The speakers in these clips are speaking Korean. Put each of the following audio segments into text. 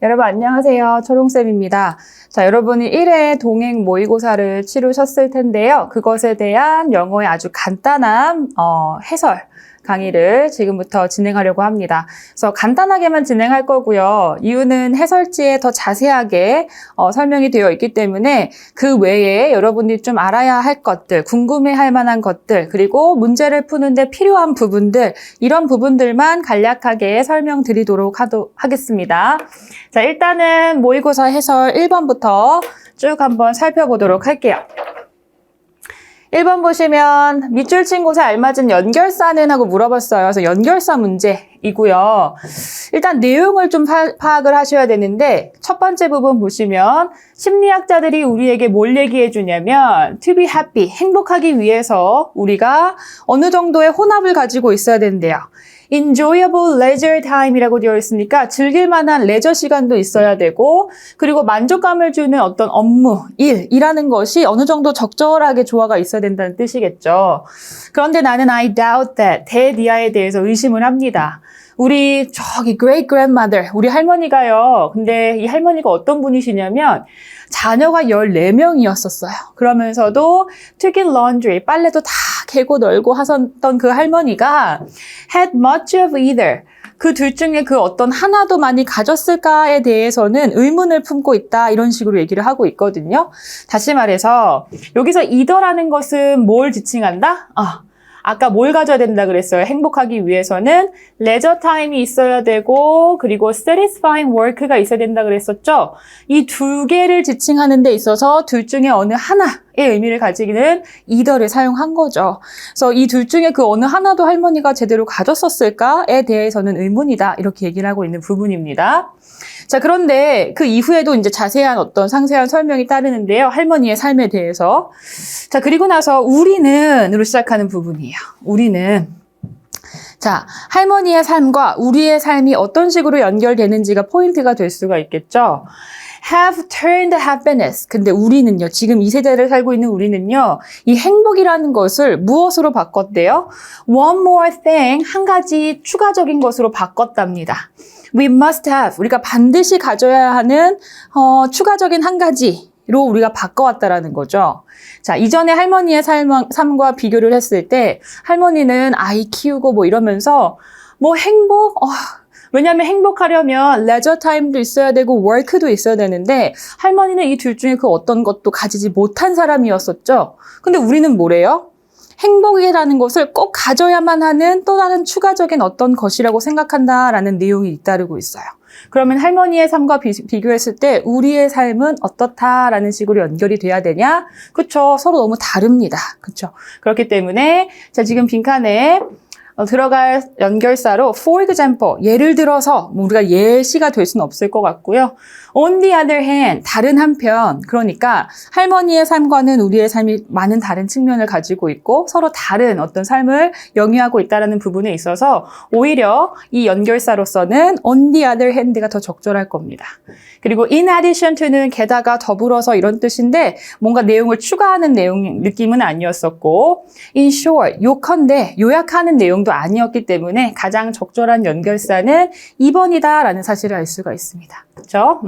여러분 안녕하세요. 초롱쌤입니다. 자, 여러분이 1회 동행 모의고사를 치르셨을 텐데요. 그것에 대한 영어의 아주 간단한 해설 강의를 지금부터 진행하려고 합니다. 그래서 간단하게만 진행할 거고요. 이유는 해설지에 더 자세하게 설명이 되어 있기 때문에 그 외에 여러분들이 좀 알아야 할 것들, 궁금해할 만한 것들, 그리고 문제를 푸는데 필요한 부분들, 이런 부분들만 간략하게 설명드리도록 하겠습니다. 자, 일단은 모의고사 해설 1번부터 쭉 한번 살펴보도록 할게요. 1번 보시면 밑줄 친 곳에 알맞은 연결사는 하고 물어봤어요. 그래서 연결사 문제이고요. 일단 내용을 좀 파악을 하셔야 되는데 첫 번째 부분 보시면 심리학자들이 우리에게 뭘 얘기해 주냐면 to be happy, 행복하기 위해서 우리가 어느 정도의 혼합을 가지고 있어야 된대요. enjoyable leisure time이라고 되어 있으니까 즐길 만한 레저 시간도 있어야 되고, 그리고 만족감을 주는 어떤 업무, 일이라는 것이 어느 정도 적절하게 조화가 있어야 된다는 뜻이겠죠. 그런데 나는 I doubt that, 대디아에 대해서 의심을 합니다. 우리 저기 great grandmother, 우리 할머니가요. 근데 이 할머니가 어떤 분이시냐면 자녀가 14명이었었어요. 그러면서도 튀긴 laundry, 빨래도 다 개고 널고 하셨던 그 할머니가 had much of either, 그 둘 중에 그 어떤 하나도 많이 가졌을까에 대해서는 의문을 품고 있다, 이런 식으로 얘기를 하고 있거든요. 다시 말해서 여기서 either라는 것은 뭘 지칭한다? 아까 뭘 가져야 된다 그랬어요? 행복하기 위해서는 레저 타임이 있어야 되고, 그리고 satisfying work가 있어야 된다 그랬었죠? 이 두 개를 지칭하는 데 있어서 둘 중에 어느 하나의 의미를 가지기는 either를 사용한 거죠. 그래서 이 둘 중에 그 어느 하나도 할머니가 제대로 가졌었을까에 대해서는 의문이다, 이렇게 얘기를 하고 있는 부분입니다. 자, 그런데 그 이후에도 이제 자세한 어떤 상세한 설명이 따르는데요. 할머니의 삶에 대해서. 자, 그리고 나서 우리는으로 시작하는 부분이에요. 우리는. 자, 할머니의 삶과 우리의 삶이 어떤 식으로 연결되는지가 포인트가 될 수가 있겠죠. have turned happiness. 근데 우리는요, 지금 이 세대를 살고 있는 우리는요, 이 행복이라는 것을 무엇으로 바꿨대요? one more thing, 한 가지 추가적인 것으로 바꿨답니다. We must have, 우리가 반드시 가져야 하는 추가적인 한 가지로 우리가 바꿔왔다라는 거죠. 자, 이전에 할머니의 삶과 비교를 했을 때 할머니는 아이 키우고 뭐 이러면서 뭐 행복? 왜냐하면 행복하려면 레저 타임도 있어야 되고 워크도 있어야 되는데 할머니는 이 둘 중에 그 어떤 것도 가지지 못한 사람이었었죠. 근데 우리는 뭐래요? 행복이라는 것을 꼭 가져야만 하는 또 다른 추가적인 어떤 것이라고 생각한다라는 내용이 잇따르고 있어요. 그러면 할머니의 삶과 비교했을 때 우리의 삶은 어떻다라는 식으로 연결이 돼야 되냐? 그쵸? 서로 너무 다릅니다. 그쵸? 그렇기 때문에 자, 지금 빈칸에 들어갈 연결사로 for example, 예를 들어서 우리가 예시가 될 수는 없을 것 같고요. On the other hand, 다른 한편, 그러니까 할머니의 삶과는 우리의 삶이 많은 다른 측면을 가지고 있고 서로 다른 어떤 삶을 영위하고 있다는 부분에 있어서 오히려 이 연결사로서는 on the other hand가 더 적절할 겁니다. 그리고 in addition to는 게다가 더불어서 이런 뜻인데 뭔가 내용을 추가하는 느낌은 아니었었고, in short, 요컨대 요약하는 내용도 아니었기 때문에 가장 적절한 연결사는 2번이다라는 사실을 알 수가 있습니다. 그렇죠?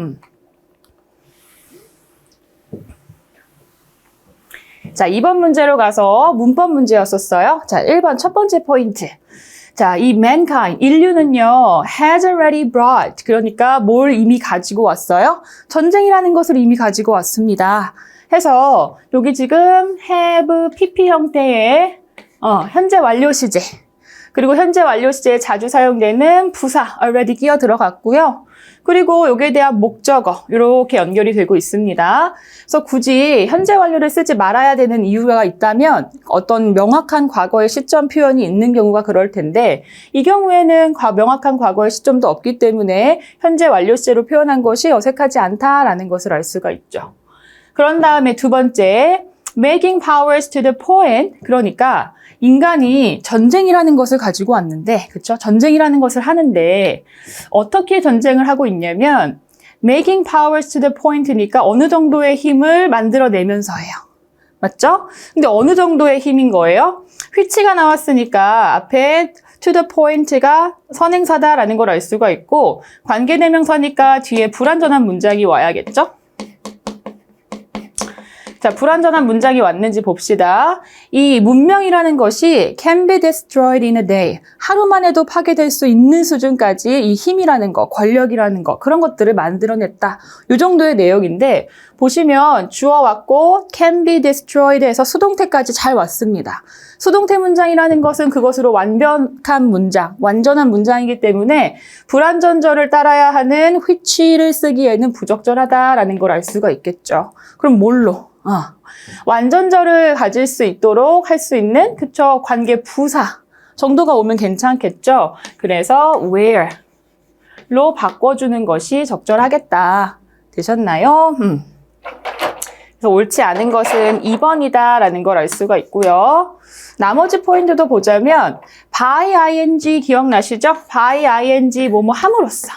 자, 2번 문제로 가서 문법 문제였었어요. 자, 1번 첫 번째 포인트. 자, 이 mankind, 인류는요, has already brought, 그러니까 뭘 이미 가지고 왔어요? 전쟁이라는 것을 이미 가지고 왔습니다. 해서 여기 지금 have pp 형태의 현재 완료 시제, 그리고 현재 완료 시제에 자주 사용되는 부사 already 끼어 들어갔고요. 그리고 여기에 대한 목적어 이렇게 연결이 되고 있습니다. 그래서 굳이 현재 완료를 쓰지 말아야 되는 이유가 있다면 어떤 명확한 과거의 시점 표현이 있는 경우가 그럴 텐데 이 경우에는 명확한 과거의 시점도 없기 때문에 현재 완료 시제로 표현한 것이 어색하지 않다라는 것을 알 수가 있죠. 그런 다음에 두 번째, making powers to the point, 그러니까 인간이 전쟁이라는 것을 가지고 왔는데, 그렇죠? 전쟁이라는 것을 하는데 어떻게 전쟁을 하고 있냐면 making powers to the point니까 어느 정도의 힘을 만들어내면서예요. 맞죠? 근데 어느 정도의 힘인 거예요? which가 나왔으니까 앞에 to the point가 선행사다라는 걸 알 수가 있고 관계대명사니까 뒤에 불완전한 문장이 와야겠죠? 자, 불완전한 문장이 왔는지 봅시다. 이 문명이라는 것이 can be destroyed in a day. 하루만 해도 파괴될 수 있는 수준까지 이 힘이라는 거, 권력이라는 거, 그런 것들을 만들어냈다. 이 정도의 내용인데 보시면 주어 왔고 can be destroyed 해서 수동태까지 잘 왔습니다. 수동태 문장이라는 것은 그것으로 완벽한 문장, 완전한 문장이기 때문에 불완전절을 따라야 하는 which를 쓰기에는 부적절하다라는 걸 알 수가 있겠죠. 그럼 뭘로? 완전절을 가질 수 있도록 할 수 있는 그쵸 관계 부사 정도가 오면 괜찮겠죠. 그래서 where로 바꿔주는 것이 적절하겠다. 되셨나요? 그래서 옳지 않은 것은 2번이다라는 걸 알 수가 있고요. 나머지 포인트도 보자면 by ing 기억나시죠? by ing 뭐뭐 함으로써.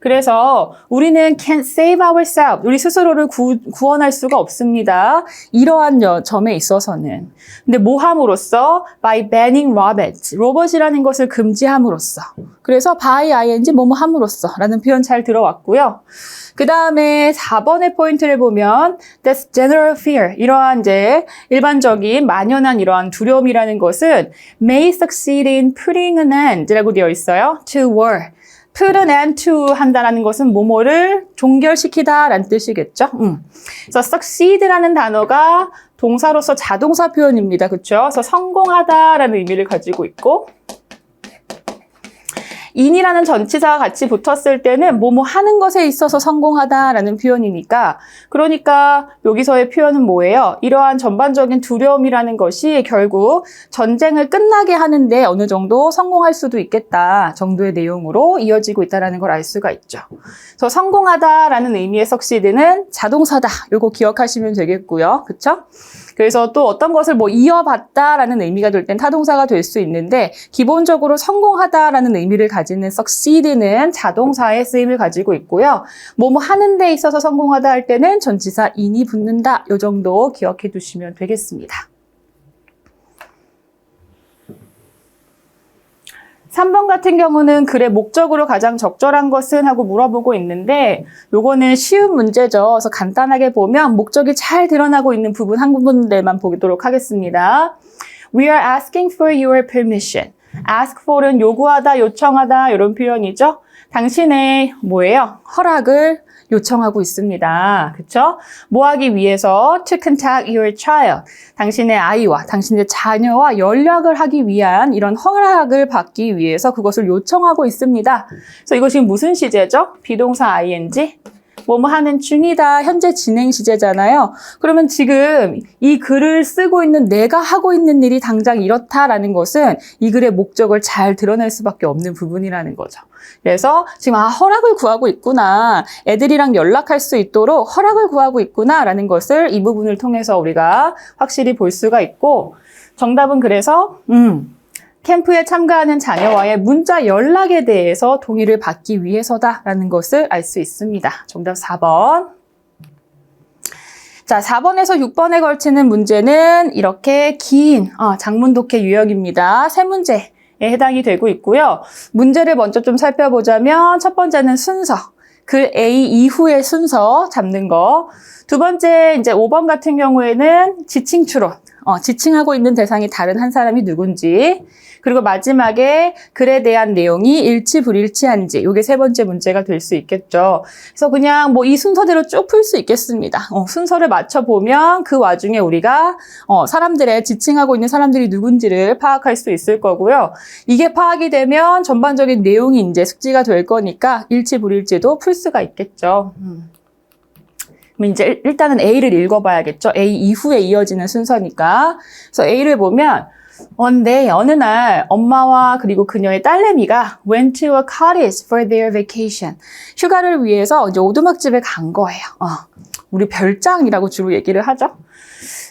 그래서 우리는 can't save ourselves. 우리 스스로를 구원할 수가 없습니다. 이러한 점에 있어서는. 근데 뭐 함으로써? by banning robots. 로봇이라는 것을 금지함으로써. 그래서 by ing 뭐뭐 함으로써 라는 표현 잘 들어왔고요. 그 다음에 4번의 포인트를 보면 that's general fear. 이러한 이제 일반적인 만연한 이러한 두려움이라는 것은 may succeed in putting an end라고 되어 있어요. to war. put an end to 한다라는 것은 뭐뭐를 종결시키다라는 뜻이겠죠. 그래서 succeed라는 단어가 동사로서 자동사 표현입니다. 그렇죠? 그래서 성공하다라는 의미를 가지고 있고 in이라는 전치사가 같이 붙었을 때는 뭐뭐 하는 것에 있어서 성공하다라는 표현이니까 그러니까 여기서의 표현은 뭐예요? 이러한 전반적인 두려움이라는 것이 결국 전쟁을 끝나게 하는데 어느 정도 성공할 수도 있겠다 정도의 내용으로 이어지고 있다는 걸 알 수가 있죠. 그래서 성공하다라는 의미의 succeed는 자동사다. 요거 기억하시면 되겠고요. 그쵸? 그래서 또 어떤 것을 뭐 이어봤다라는 의미가 될 땐 타동사가 될 수 있는데 기본적으로 성공하다라는 의미를 가지는 succeed는 자동사의 쓰임을 가지고 있고요. 뭐뭐 하는 데 있어서 성공하다 할 때는 전치사 in이 붙는다. 요 정도 기억해 두시면 되겠습니다. 3번 같은 경우는 글의 목적으로 가장 적절한 것은 하고 물어보고 있는데 요거는 쉬운 문제죠. 그래서 간단하게 보면 목적이 잘 드러나고 있는 부분 한 군데만 보도록 하겠습니다. We are asking for your permission. ask for은 요구하다, 요청하다 이런 표현이죠. 당신의 뭐예요? 허락을 요청하고 있습니다. 그쵸? 뭐 하기 위해서? To contact your child. 당신의 아이와 당신의 자녀와 연락을 하기 위한 이런 허락을 받기 위해서 그것을 요청하고 있습니다. 그래서 이것이 무슨 시제죠? 비동사 ing. 뭐뭐 하는 중이다. 현재 진행 시제잖아요. 그러면 지금 이 글을 쓰고 있는 내가 하고 있는 일이 당장 이렇다라는 것은 이 글의 목적을 잘 드러낼 수밖에 없는 부분이라는 거죠. 그래서 지금 허락을 구하고 있구나. 애들이랑 연락할 수 있도록 허락을 구하고 있구나라는 것을 이 부분을 통해서 우리가 확실히 볼 수가 있고 정답은 그래서 캠프에 참가하는 자녀와의 문자 연락에 대해서 동의를 받기 위해서다라는 것을 알 수 있습니다. 정답 4번. 자, 4번에서 6번에 걸치는 문제는 이렇게 긴 장문 독해 유형입니다. 세 문제에 해당이 되고 있고요. 문제를 먼저 좀 살펴보자면 첫 번째는 순서. 글 A 이후의 순서 잡는 거. 두 번째 이제 5번 같은 경우에는 지칭 추론. 지칭하고 있는 대상이 다른 한 사람이 누군지. 그리고 마지막에 글에 대한 내용이 일치 불일치한지 이게 세 번째 문제가 될 수 있겠죠. 그래서 그냥 뭐 이 순서대로 쭉 풀 수 있겠습니다. 순서를 맞춰보면 그 와중에 우리가 사람들의 지칭하고 있는 사람들이 누군지를 파악할 수 있을 거고요. 이게 파악이 되면 전반적인 내용이 이제 숙지가 될 거니까 일치 불일치도 풀 수가 있겠죠. 그럼 이제 일단은 A를 읽어봐야겠죠. A 이후에 이어지는 순서니까. 그래서 A를 보면 어느 날 엄마와 그리고 그녀의 딸내미가 went to a cottage for their vacation. 휴가를 위해서 이제 오두막집에 간 거예요. 우리 별장이라고 주로 얘기를 하죠.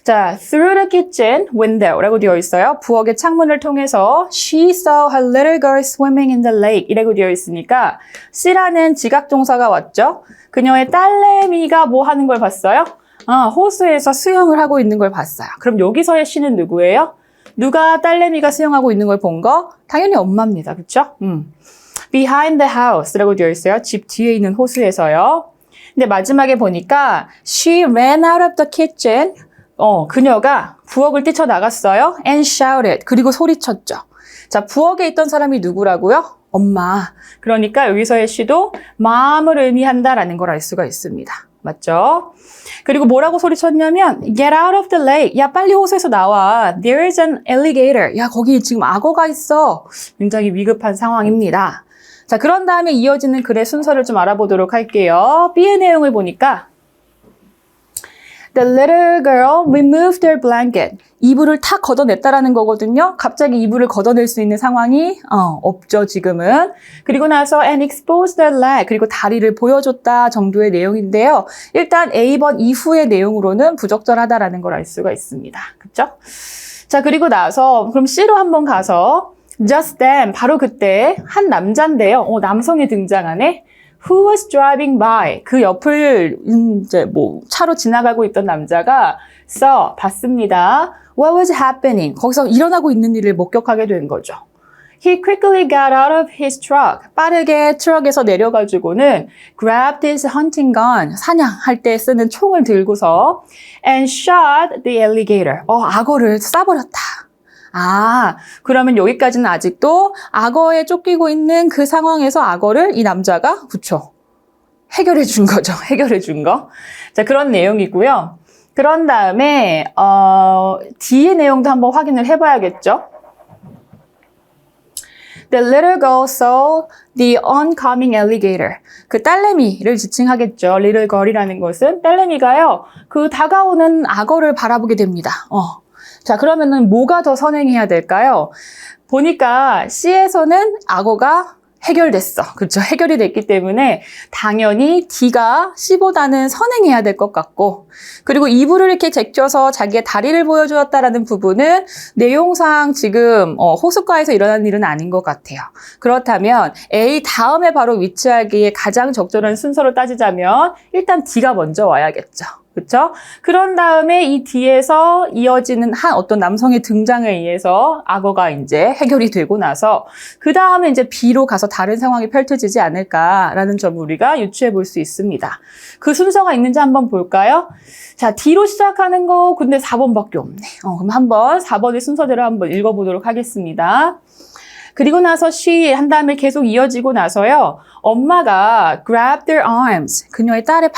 자, through the kitchen window라고 되어 있어요. 부엌의 창문을 통해서 she saw her little girl swimming in the lake 이라고 되어 있으니까 C라는 지각 동사가 왔죠. 그녀의 딸내미가 뭐 하는 걸 봤어요? 호수에서 수영을 하고 있는 걸 봤어요. 그럼 여기서의 she는 누구예요? 누가 딸내미가 수영하고 있는 걸 본 거? 당연히 엄마입니다. 그쵸? Behind the house라고 되어 있어요. 집 뒤에 있는 호수에서요. 근데 마지막에 보니까 she ran out of the kitchen. 그녀가 부엌을 뛰쳐나갔어요. And shouted. 그리고 소리쳤죠. 자, 부엌에 있던 사람이 누구라고요? 엄마. 그러니까 여기서의 she도 마음을 의미한다라는 걸 알 수가 있습니다. 맞죠? 그리고 뭐라고 소리쳤냐면 Get out of the lake. 야, 빨리 호수에서 나와. There is an alligator. 야, 거기 지금 악어가 있어. 굉장히 위급한 상황입니다. 자, 그런 다음에 이어지는 글의 순서를 좀 알아보도록 할게요. B의 내용을 보니까 The little girl removed her blanket. 이불을 탁 걷어냈다라는 거거든요. 갑자기 이불을 걷어낼 수 있는 상황이 없죠, 지금은. 그리고 나서 and exposed the leg. 그리고 다리를 보여줬다 정도의 내용인데요. 일단 A번 이후의 내용으로는 부적절하다라는 걸 알 수가 있습니다. 그쵸? 자, 그리고 나서 그럼 C로 한번 가서 Just then, 바로 그때 한 남자인데요. 남성이 등장하네. Who was driving by? 그 옆을 이제 차로 지나가고 있던 남자가 봤습니다. What was happening? 거기서 일어나고 있는 일을 목격하게 된 거죠. He quickly got out of his truck. 빠르게 트럭에서 내려가지고는 grabbed his hunting gun. 사냥할 때 쓰는 총을 들고서 and shot the alligator. 악어를 쏴버렸다. 그러면 여기까지는 아직도 악어에 쫓기고 있는 그 상황에서 악어를 이 남자가 해결해 준 거죠. 해결해 준 거. 자, 그런 내용이고요. 그런 다음에 D의 내용도 한번 확인을 해봐야겠죠. The little girl saw the oncoming alligator. 그 딸내미를 지칭하겠죠. little girl이라는 것은 딸내미가요. 그 다가오는 악어를 바라보게 됩니다. 자, 그러면은 뭐가 더 선행해야 될까요? 보니까 C에서는 악어가 해결됐어. 그렇죠? 해결이 됐기 때문에 당연히 D가 C보다는 선행해야 될 것 같고, 그리고 이불을 이렇게 제껴서 자기의 다리를 보여주었다라는 부분은 내용상 지금 호숫가에서 일어난 일은 아닌 것 같아요. 그렇다면 A 다음에 바로 위치하기에 가장 적절한 순서로 따지자면 일단 D가 먼저 와야겠죠. 그렇죠? 그런 다음에 이 뒤에서 이어지는 어떤 남성의 등장에 의해서 악어가 이제 해결이 되고 나서 그 다음에 이제 B로 가서 다른 상황이 펼쳐지지 않을까라는 점을 우리가 유추해 볼 수 있습니다. 그 순서가 있는지 한번 볼까요? 자, D로 시작하는 거 근데 4번밖에 없네. 그럼 한번 4번의 순서대로 한번 읽어보도록 하겠습니다. 그리고 나서 she 한 다음에 계속 이어지고 나서요. 엄마가 grab their arms. 그녀의 딸의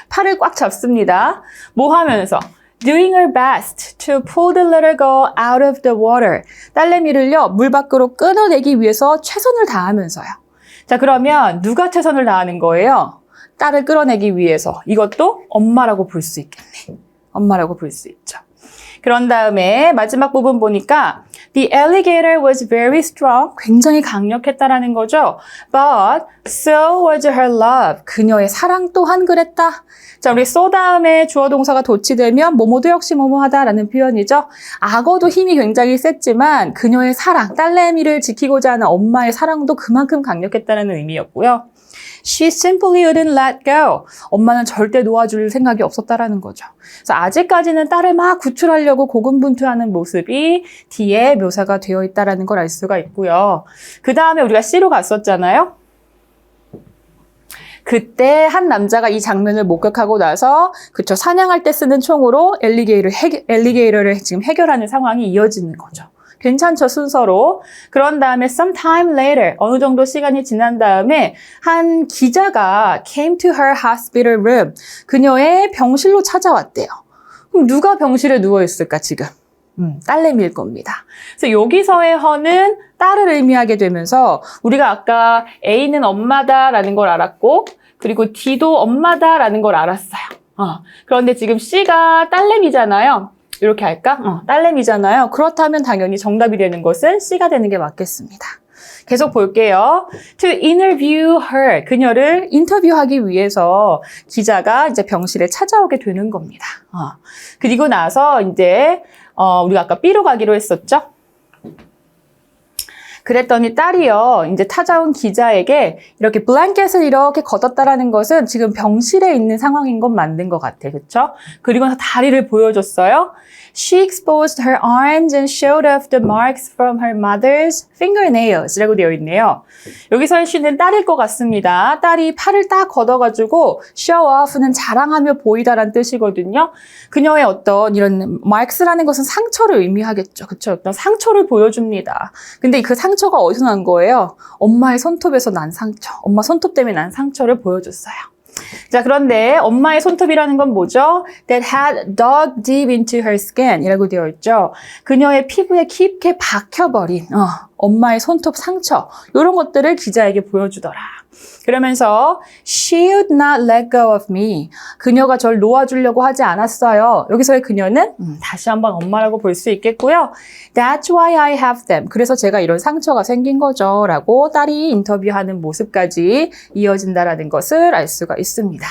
팔을 꽉 잡습니다. 뭐 하면서? Doing her best to pull the little girl out of the water. 딸내미를요, 물 밖으로 끌어내기 위해서 최선을 다하면서요. 자, 그러면 누가 최선을 다하는 거예요? 딸을 끌어내기 위해서. 이것도 엄마라고 볼 수 있겠네. 엄마라고 볼 수 있죠. 그런 다음에 마지막 부분 보니까 The alligator was very strong. 굉장히 강력했다라는 거죠. But so was her love. 그녀의 사랑 또한 그랬다. 자, 우리 so 다음에 주어 동사가 도치되면 뭐뭐도 역시 뭐뭐하다라는 표현이죠. 악어도 힘이 굉장히 셌지만 그녀의 사랑, 딸내미를 지키고자 하는 엄마의 사랑도 그만큼 강력했다는 의미였고요. She simply wouldn't let go. 엄마는 절대 놓아줄 생각이 없었다라는 거죠. 그래서 아직까지는 딸을 막 구출하려고 고군분투하는 모습이 뒤에 묘사가 되어 있다라는 걸 알 수가 있고요. 그 다음에 우리가 C로 갔었잖아요. 그때 한 남자가 이 장면을 목격하고 나서 사냥할 때 쓰는 총으로 엘리게이터를 지금 해결하는 상황이 이어지는 거죠. 괜찮죠, 순서로. 그런 다음에 sometime later, 어느 정도 시간이 지난 다음에 한 기자가 came to her hospital room. 그녀의 병실로 찾아왔대요. 그럼 누가 병실에 누워있을까, 지금? 딸내미일 겁니다. 그래서 여기서의 her는 딸을 의미하게 되면서 우리가 아까 A는 엄마다라는 걸 알았고, 그리고 D도 엄마다라는 걸 알았어요. 그런데 지금 C가 딸내미잖아요. 이렇게 할까? 딸내미잖아요. 그렇다면 당연히 정답이 되는 것은 C가 되는 게 맞겠습니다. 계속 볼게요. To interview her. 그녀를 인터뷰하기 위해서 기자가 이제 병실에 찾아오게 되는 겁니다. 그리고 나서 이제, 우리가 아까 B로 가기로 했었죠? 그랬더니 딸이요, 이제 찾아온 기자에게 이렇게 블랭켓을 이렇게 걷었다라는 것은 지금 병실에 있는 상황인 건 맞는 것 같아. 그쵸? 그리고 나서 다리를 보여줬어요. She exposed her arms and showed off the marks from her mother's fingernails 라고 되어 있네요. 여기서의 she는 딸일 것 같습니다. 딸이 팔을 딱 걷어가지고 show off는 자랑하며 보이다라는 뜻이거든요. 그녀의 어떤 이런 marks라는 것은 상처를 의미하겠죠. 그쵸? 어떤 상처를 보여줍니다. 근데 그 상처가 어디서 난 거예요? 엄마의 손톱에서 난 상처. 엄마 손톱 때문에 난 상처를 보여줬어요. 자, 그런데 엄마의 손톱이라는 건 뭐죠? That had dug deep into her skin 이라고 되어 있죠. 그녀의 피부에 깊게 박혀버린 엄마의 손톱 상처 이런 것들을 기자에게 보여주더라. 그러면서 She would not let go of me. 그녀가 절 놓아주려고 하지 않았어요. 여기서의 그녀는 다시 한번 엄마라고 볼 수 있겠고요. That's why I have them. 그래서 제가 이런 상처가 생긴 거죠. 라고 딸이 인터뷰하는 모습까지 이어진다라는 것을 알 수가 있습니다.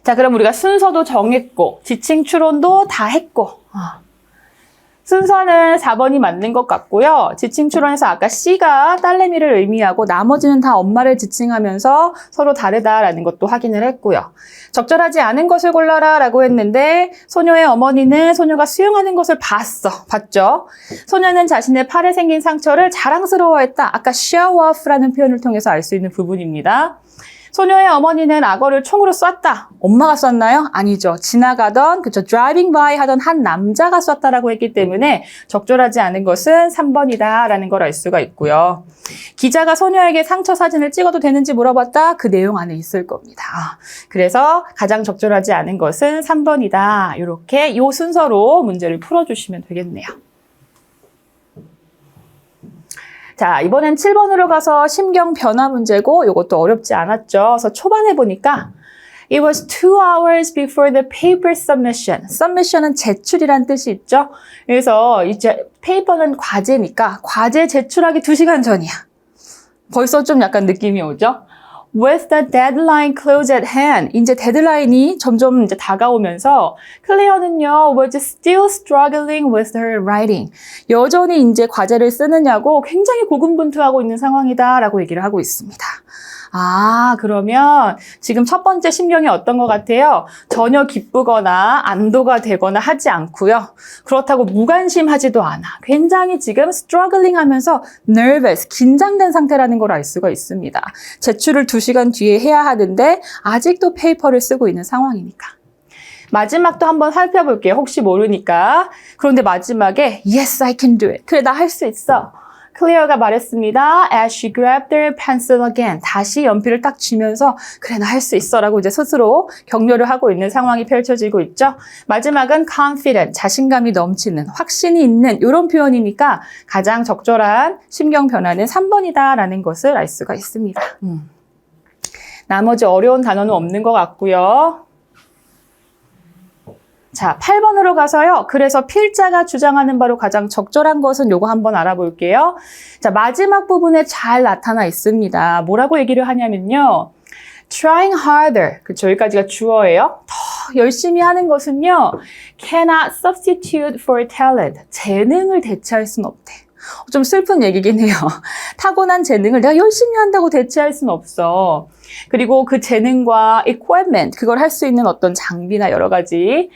자, 그럼 우리가 순서도 정했고 지칭 추론도 다 했고 순서는 4번이 맞는 것 같고요. 지칭 추론에서 아까 C가 딸내미를 의미하고 나머지는 다 엄마를 지칭하면서 서로 다르다라는 것도 확인을 했고요. 적절하지 않은 것을 골라라 라고 했는데 소녀의 어머니는 소녀가 수영하는 것을 봤죠. 소녀는 자신의 팔에 생긴 상처를 자랑스러워했다. 아까 show off라는 표현을 통해서 알 수 있는 부분입니다. 소녀의 어머니는 악어를 총으로 쐈다. 엄마가 쐈나요? 아니죠. 지나가던, driving by 하던 한 남자가 쐈다라고 했기 때문에 적절하지 않은 것은 3번이다라는 걸 알 수가 있고요. 기자가 소녀에게 상처 사진을 찍어도 되는지 물어봤다. 그 내용 안에 있을 겁니다. 그래서 가장 적절하지 않은 것은 3번이다. 이렇게 이 순서로 문제를 풀어주시면 되겠네요. 자, 이번엔 7번으로 가서 심경 변화 문제고 이것도 어렵지 않았죠. 그래서 초반에 보니까 It was 2 hours before the paper submission. Submission은 제출이란 뜻이 있죠. 그래서 이제 페이퍼는 과제니까 과제 제출하기 2시간 전이야. 벌써 좀 약간 느낌이 오죠? With the deadline close at hand. 이제 데드라인이 점점 이제 다가오면서 클레어는요, was still struggling with her writing. 여전히 이제 과제를 쓰느냐고 굉장히 고군분투하고 있는 상황이다라고 얘기를 하고 있습니다. 아, 그러면 지금 첫 번째 심경이 어떤 것 같아요? 전혀 기쁘거나 안도가 되거나 하지 않고요. 그렇다고 무관심하지도 않아. 굉장히 지금 struggling 하면서 nervous, 긴장된 상태라는 걸 알 수가 있습니다. 제출을 2시간 뒤에 해야 하는데 아직도 페이퍼를 쓰고 있는 상황이니까. 마지막도 한번 살펴볼게요. 혹시 모르니까. 그런데 마지막에 Yes, I can do it. 그래, 나 할 수 있어. 클레어가 말했습니다. As she grabbed her pencil again. 다시 연필을 딱 쥐면서 그래, 나 할 수 있어 라고 이제 스스로 격려를 하고 있는 상황이 펼쳐지고 있죠. 마지막은 confident, 자신감이 넘치는, 확신이 있는 이런 표현이니까 가장 적절한 심경 변화는 3번이다 라는 것을 알 수가 있습니다. 나머지 어려운 단어는 없는 것 같고요. 자, 8번으로 가서요. 그래서 필자가 주장하는 바로 가장 적절한 것은 요거 한번 알아볼게요. 자, 마지막 부분에 잘 나타나 있습니다. 뭐라고 얘기를 하냐면요. Trying harder. 그쵸, 여기까지가 주어예요. 더 열심히 하는 것은요. Cannot substitute for talent. 재능을 대체할 수는 없대. 좀 슬픈 얘기긴 해요. 타고난 재능을 내가 열심히 한다고 대체할 수는 없어. 그리고 그 재능과 equipment, 그걸 할 수 있는 어떤 장비나 여러 가지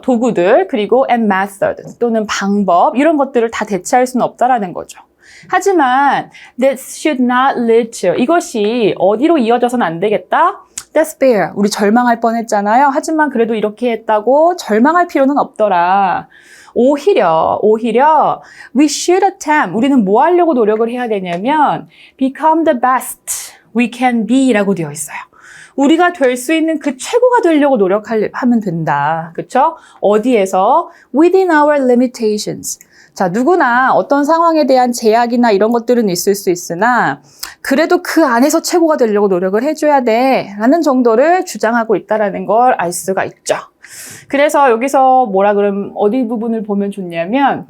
도구들, 그리고 and method, 또는 방법, 이런 것들을 다 대체할 수는 없다라는 거죠. 하지만 this should not lead to, 이것이 어디로 이어져서는 안 되겠다? despair, 우리 절망할 뻔했잖아요. 하지만 그래도 이렇게 했다고 절망할 필요는 없더라. 오히려 we should attempt, 우리는 뭐 하려고 노력을 해야 되냐면 become the best we can be 라고 되어 있어요. 우리가 될 수 있는 그 최고가 되려고 노력하면 된다. 그쵸? 어디에서? Within our limitations. 자, 누구나 어떤 상황에 대한 제약이나 이런 것들은 있을 수 있으나 그래도 그 안에서 최고가 되려고 노력을 해줘야 돼 라는 정도를 주장하고 있다는 걸 알 수가 있죠. 그래서 여기서 어디 부분을 보면 좋냐면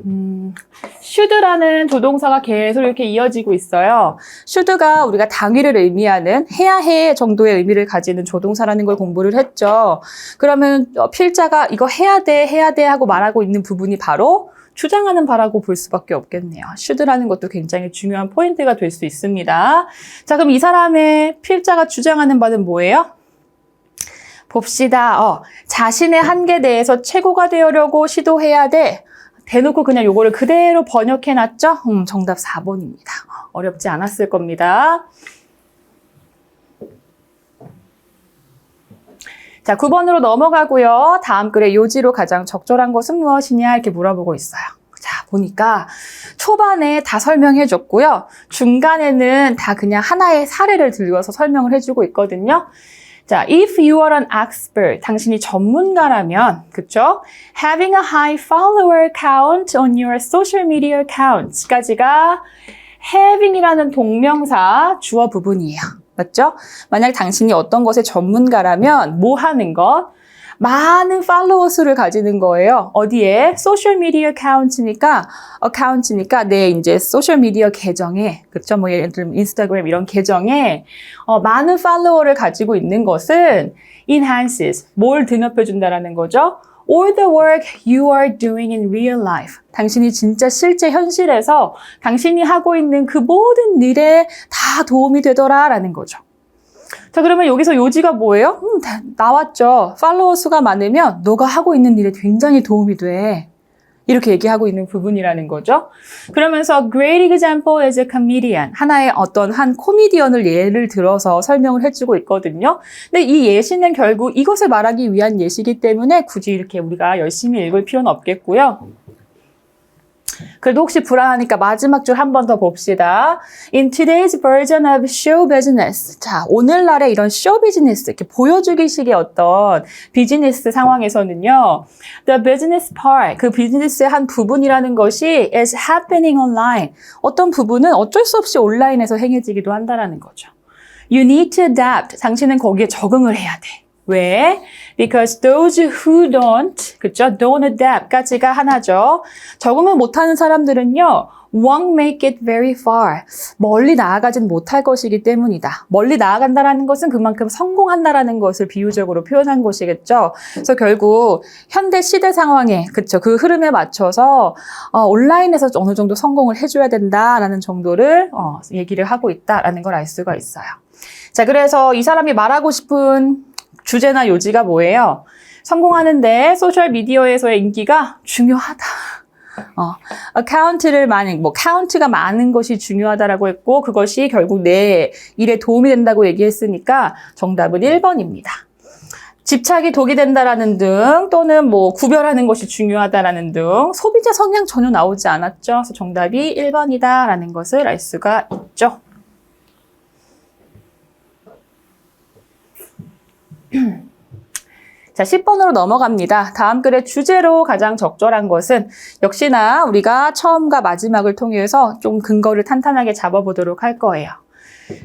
should라는 조동사가 계속 이렇게 이어지고 있어요. should가 우리가 당위를 의미하는 해야 해 정도의 의미를 가지는 조동사라는 걸 공부를 했죠. 그러면 필자가 이거 해야 돼 하고 말하고 있는 부분이 바로 주장하는 바라고 볼 수밖에 없겠네요. should라는 것도 굉장히 중요한 포인트가 될 수 있습니다. 자, 그럼 이 사람의 필자가 주장하는 바는 뭐예요? 봅시다. 자신의 한계 내에서 최고가 되려고 시도해야 돼. 대놓고 그냥 요거를 그대로 번역해놨죠? 정답 4번입니다. 어렵지 않았을 겁니다. 자, 9번으로 넘어가고요. 다음 글의 요지로 가장 적절한 것은 무엇이냐 이렇게 물어보고 있어요. 자, 보니까 초반에 다 설명해 줬고요. 중간에는 다 그냥 하나의 사례를 들어서 설명을 해주고 있거든요. 자, if you are an expert, 당신이 전문가라면, 그쵸? Having a high follower count on your social media accounts까지가 having이라는 동명사 주어 부분이에요. 맞죠? 만약 당신이 어떤 것의 전문가라면 뭐 하는 것? 많은 팔로워 수를 가지는 거예요. 어디에? 소셜 미디어 어카운트니까 내 이제 소셜 미디어 계정에, 그렇죠? 뭐 예를 들면 인스타그램 이런 계정에 많은 팔로워를 가지고 있는 것은 enhances, 뭘 등업해 준다라는 거죠? All the work you are doing in real life. 당신이 진짜 실제 현실에서 당신이 하고 있는 그 모든 일에 다 도움이 되더라라는 거죠. 자, 그러면 여기서 요지가 뭐예요? 나왔죠. 팔로워 수가 많으면 너가 하고 있는 일에 굉장히 도움이 돼. 이렇게 얘기하고 있는 부분이라는 거죠. 그러면서 great example as a comedian. 하나의 어떤 한 코미디언을 예를 들어서 설명을 해주고 있거든요. 근데 이 예시는 결국 이것을 말하기 위한 예시이기 때문에 굳이 이렇게 우리가 열심히 읽을 필요는 없겠고요. 그래도 혹시 불안하니까 마지막 줄 한 번 더 봅시다. In today's version of show business. 자, 오늘날의 이런 쇼 비즈니스, 이렇게 보여주기식의 어떤 비즈니스 상황에서는요. The business part, 그 비즈니스의 한 부분이라는 것이 is happening online. 어떤 부분은 어쩔 수 없이 온라인에서 행해지기도 한다라는 거죠. You need to adapt. 당신은 거기에 적응을 해야 돼. 왜? Because those who don't, 그쵸? Don't adapt까지가 하나죠. 적응을 못하는 사람들은요, won't make it very far. 멀리 나아가진 못할 것이기 때문이다. 멀리 나아간다라는 것은 그만큼 성공한다라는 것을 비유적으로 표현한 것이겠죠. 그래서 결국 현대 시대 상황에, 그쵸? 그 흐름에 맞춰서 온라인에서 어느 정도 성공을 해줘야 된다라는 정도를 얘기를 하고 있다라는 걸 알 수가 있어요. 자, 그래서 이 사람이 말하고 싶은 주제나 요지가 뭐예요? 성공하는데 소셜 미디어에서의 인기가 중요하다. 어카운트를 카운트가 많은 것이 중요하다라고 했고, 그것이 결국 내 일에 도움이 된다고 얘기했으니까 정답은 1번입니다. 집착이 독이 된다라는 등, 또는 구별하는 것이 중요하다라는 등, 소비자 성향 전혀 나오지 않았죠. 그래서 정답이 1번이다라는 것을 알 수가 있죠. 자, 10번으로 넘어갑니다. 다음 글의 주제로 가장 적절한 것은 역시나 우리가 처음과 마지막을 통해서 좀 근거를 탄탄하게 잡아보도록 할 거예요.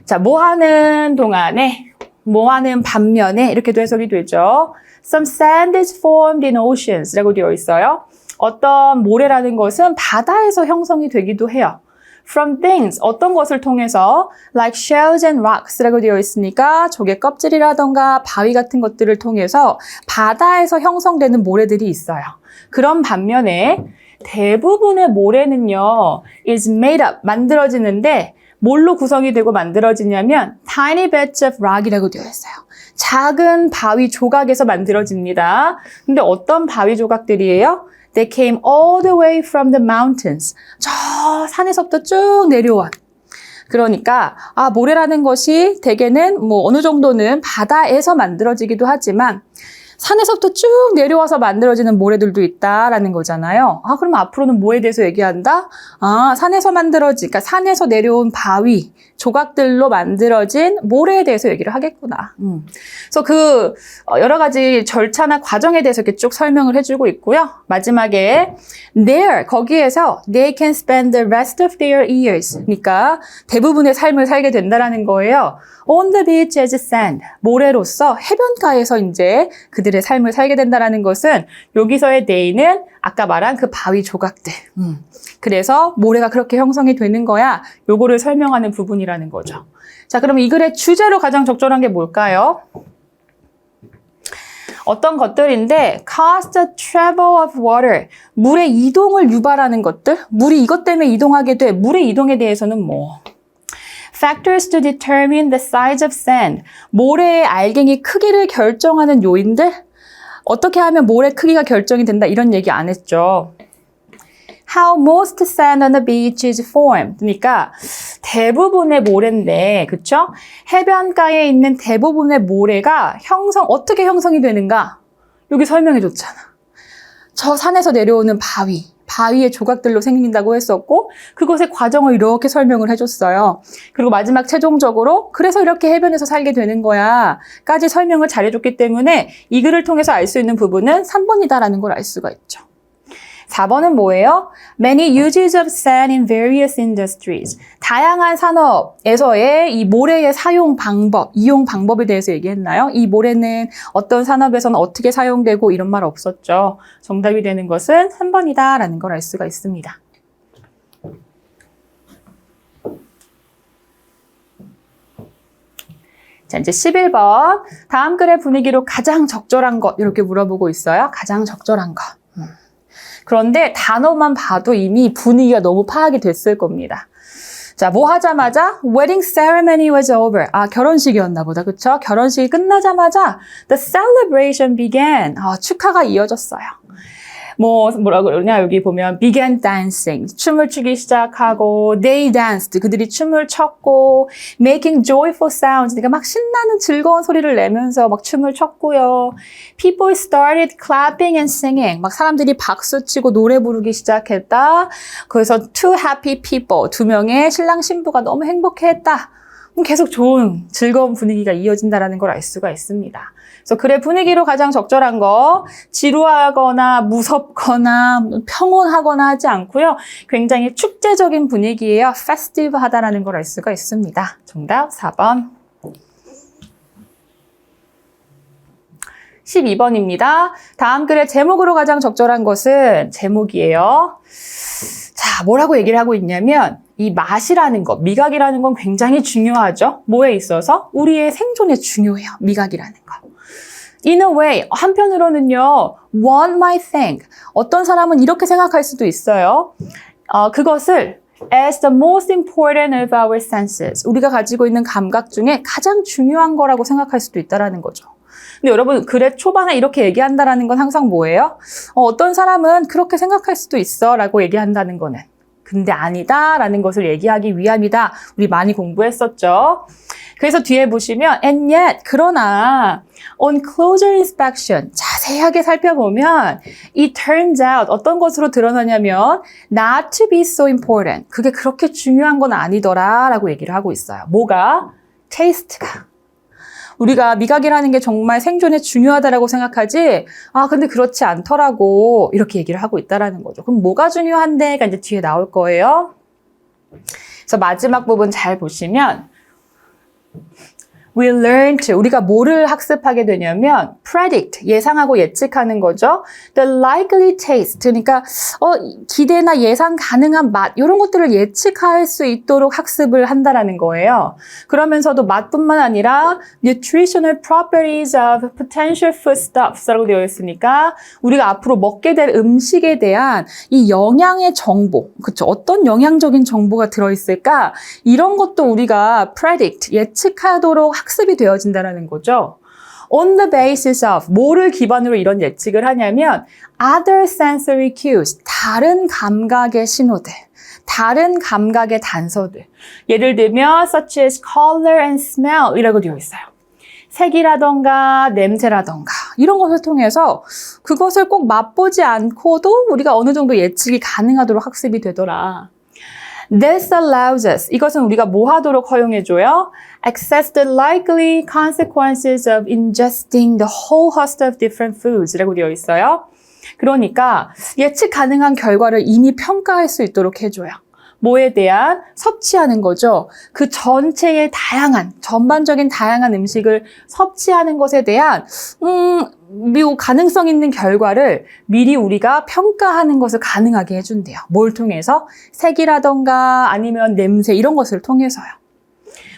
자, 뭐 하는 동안에, 뭐 하는 반면에 이렇게도 해석이 되죠. Some sand is formed in oceans 라고 되어 있어요. 어떤 모래라는 것은 바다에서 형성이 되기도 해요. From things, 어떤 것을 통해서 like shells and rocks라고 되어 있으니까 조개 껍질이라던가 바위 같은 것들을 통해서 바다에서 형성되는 모래들이 있어요. 그런 반면에 대부분의 모래는요, is made up, 만들어지는데 뭘로 구성이 되고 만들어지냐면 tiny bits of rock이라고 되어 있어요. 작은 바위 조각에서 만들어집니다. 근데 어떤 바위 조각들이에요? They came all the way from the mountains. 저 산에서부터 쭉 내려온. 그러니까 모래라는 것이 대개는 어느 정도는 바다에서 만들어지기도 하지만 산에서부터 쭉 내려와서 만들어지는 모래들도 있다라는 거잖아요. 그럼 앞으로는 뭐에 대해서 얘기한다? 산에서 그러니까 산에서 내려온 바위, 조각들로 만들어진 모래에 대해서 얘기를 하겠구나. 그래서 여러 가지 절차나 과정에 대해서 이렇게 쭉 설명을 해주고 있고요. 마지막에 there, 거기에서 they can spend the rest of their years. 그러니까 대부분의 삶을 살게 된다라는 거예요. On the beach as sand. 모래로서 해변가에서 이제 그들의 삶을 살게 된다라는 것은 여기서의 they는 아까 말한 그 바위 조각들. 그래서 모래가 그렇게 형성이 되는 거야. 요거를 설명하는 부분이라는 거죠. 자, 그럼 이 글의 주제로 가장 적절한 게 뭘까요? 어떤 것들인데 cause the travel of water. 물의 이동을 유발하는 것들. 물이 이것 때문에 이동하게 돼. 물의 이동에 대해서는 뭐? Factors to determine the size of sand. 모래의 알갱이 크기를 결정하는 요인들? 어떻게 하면 모래 크기가 결정이 된다 이런 얘기 안 했죠. How most sand on the beach is formed. 그러니까 대부분의 모래인데, 그쵸? 해변가에 있는 대부분의 모래가 어떻게 형성이 되는가? 여기 설명해 줬잖아. 저 산에서 내려오는 바위의 조각들로 생긴다고 했었고, 그것의 과정을 이렇게 설명을 해줬어요. 그리고 마지막 최종적으로, 그래서 이렇게 해변에서 살게 되는 거야. 까지 설명을 잘해줬기 때문에 이 글을 통해서 알 수 있는 부분은 3번이다라는 걸 알 수가 있죠. 4번은 뭐예요? Many uses of sand in various industries. 다양한 산업에서의 이 모래의 사용 방법, 이용 방법에 대해서 얘기했나요? 이 모래는 어떤 산업에서는 어떻게 사용되고 이런 말 없었죠. 정답이 되는 것은 3번이다라는 걸 알 수가 있습니다. 자, 이제 11번. 다음 글의 분위기로 가장 적절한 것 이렇게 물어보고 있어요. 가장 적절한 것. 그런데 단어만 봐도 이미 분위기가 너무 파악이 됐을 겁니다. 자, 뭐 하자마자 wedding ceremony was over. 결혼식이었나 보다. 그쵸? 결혼식이 끝나자마자 the celebration began. 축하가 이어졌어요. 뭐라 그러냐, 여기 보면 began dancing. 춤을 추기 시작하고 they danced. 그들이 춤을 췄고 making joyful sounds. 그러니까 막 신나는 즐거운 소리를 내면서 막 춤을 췄고요. People started clapping and singing. 막 사람들이 박수치고 노래 부르기 시작했다. 그래서 two happy people. 2명의 신랑 신부가 너무 행복해했다. 계속 좋은 즐거운 분위기가 이어진다는 걸 알 수가 있습니다. 그래서 글의 분위기로 가장 적절한 거 지루하거나 무섭거나 평온하거나 하지 않고요. 굉장히 축제적인 분위기예요. festive하다라는 걸 알 수가 있습니다. 정답 4번. 12번입니다. 다음 글의 제목으로 가장 적절한 것은 제목이에요. 자, 뭐라고 얘기를 하고 있냐면 이 맛이라는 것, 미각이라는 건 굉장히 중요하죠. 뭐에 있어서? 우리의 생존에 중요해요. 미각이라는 거. In a way, 한편으로는요. One might think. 어떤 사람은 이렇게 생각할 수도 있어요. 그것을 as the most important of our senses. 우리가 가지고 있는 감각 중에 가장 중요한 거라고 생각할 수도 있다는 거죠. 근데 여러분 글의 초반에 이렇게 얘기한다는 건 항상 뭐예요? 어떤 사람은 그렇게 생각할 수도 있어 라고 얘기한다는 거는 근데 아니다 라는 것을 얘기하기 위함이다. 우리 많이 공부했었죠. 그래서 뒤에 보시면 and yet 그러나 on closer inspection 자세하게 살펴보면 it turns out 어떤 것으로 드러나냐면 not to be so important 그게 그렇게 중요한 건 아니더라 라고 얘기를 하고 있어요. 뭐가? taste가. 우리가 미각이라는 게 정말 생존에 중요하다라고 생각하지 근데 그렇지 않더라고 이렇게 얘기를 하고 있다라는 거죠. 그럼 뭐가 중요한데가 이제 뒤에 나올 거예요. 그래서 마지막 부분 잘 보시면 we learn to 우리가 뭐를 학습하게 되냐면 predict 예상하고 예측하는 거죠. The likely taste 그러니까 기대나 예상 가능한 맛 이런 것들을 예측할 수 있도록 학습을 한다라는 거예요. 그러면서도 맛뿐만 아니라 nutritional properties of potential foodstuffs라고 되어 있으니까 우리가 앞으로 먹게 될 음식에 대한 이 영양의 정보, 그렇죠? 어떤 영양적인 정보가 들어있을까? 이런 것도 우리가 predict 예측하도록 학습이 되어진다는 거죠. On the basis of 뭐를 기반으로 이런 예측을 하냐면 other sensory cues 다른 감각의 신호들, 다른 감각의 단서들. 예를 들면 such as color and smell 이라고 되어 있어요. 색이라던가 냄새라던가 이런 것을 통해서 그것을 꼭 맛보지 않고도 우리가 어느 정도 예측이 가능하도록 학습이 되더라. This allows us. 이것은 우리가 뭐 하도록 허용해줘요? Access the likely consequences of ingesting the whole host of different foods 라고 되어 있어요. 그러니까 예측 가능한 결과를 이미 평가할 수 있도록 해줘요. 뭐에 대한? 섭취하는 거죠. 그 전체의 전반적인 다양한 음식을 섭취하는 것에 대한 매우 가능성 있는 결과를 미리 우리가 평가하는 것을 가능하게 해준대요. 뭘 통해서? 색이라던가 아니면 냄새 이런 것을 통해서요.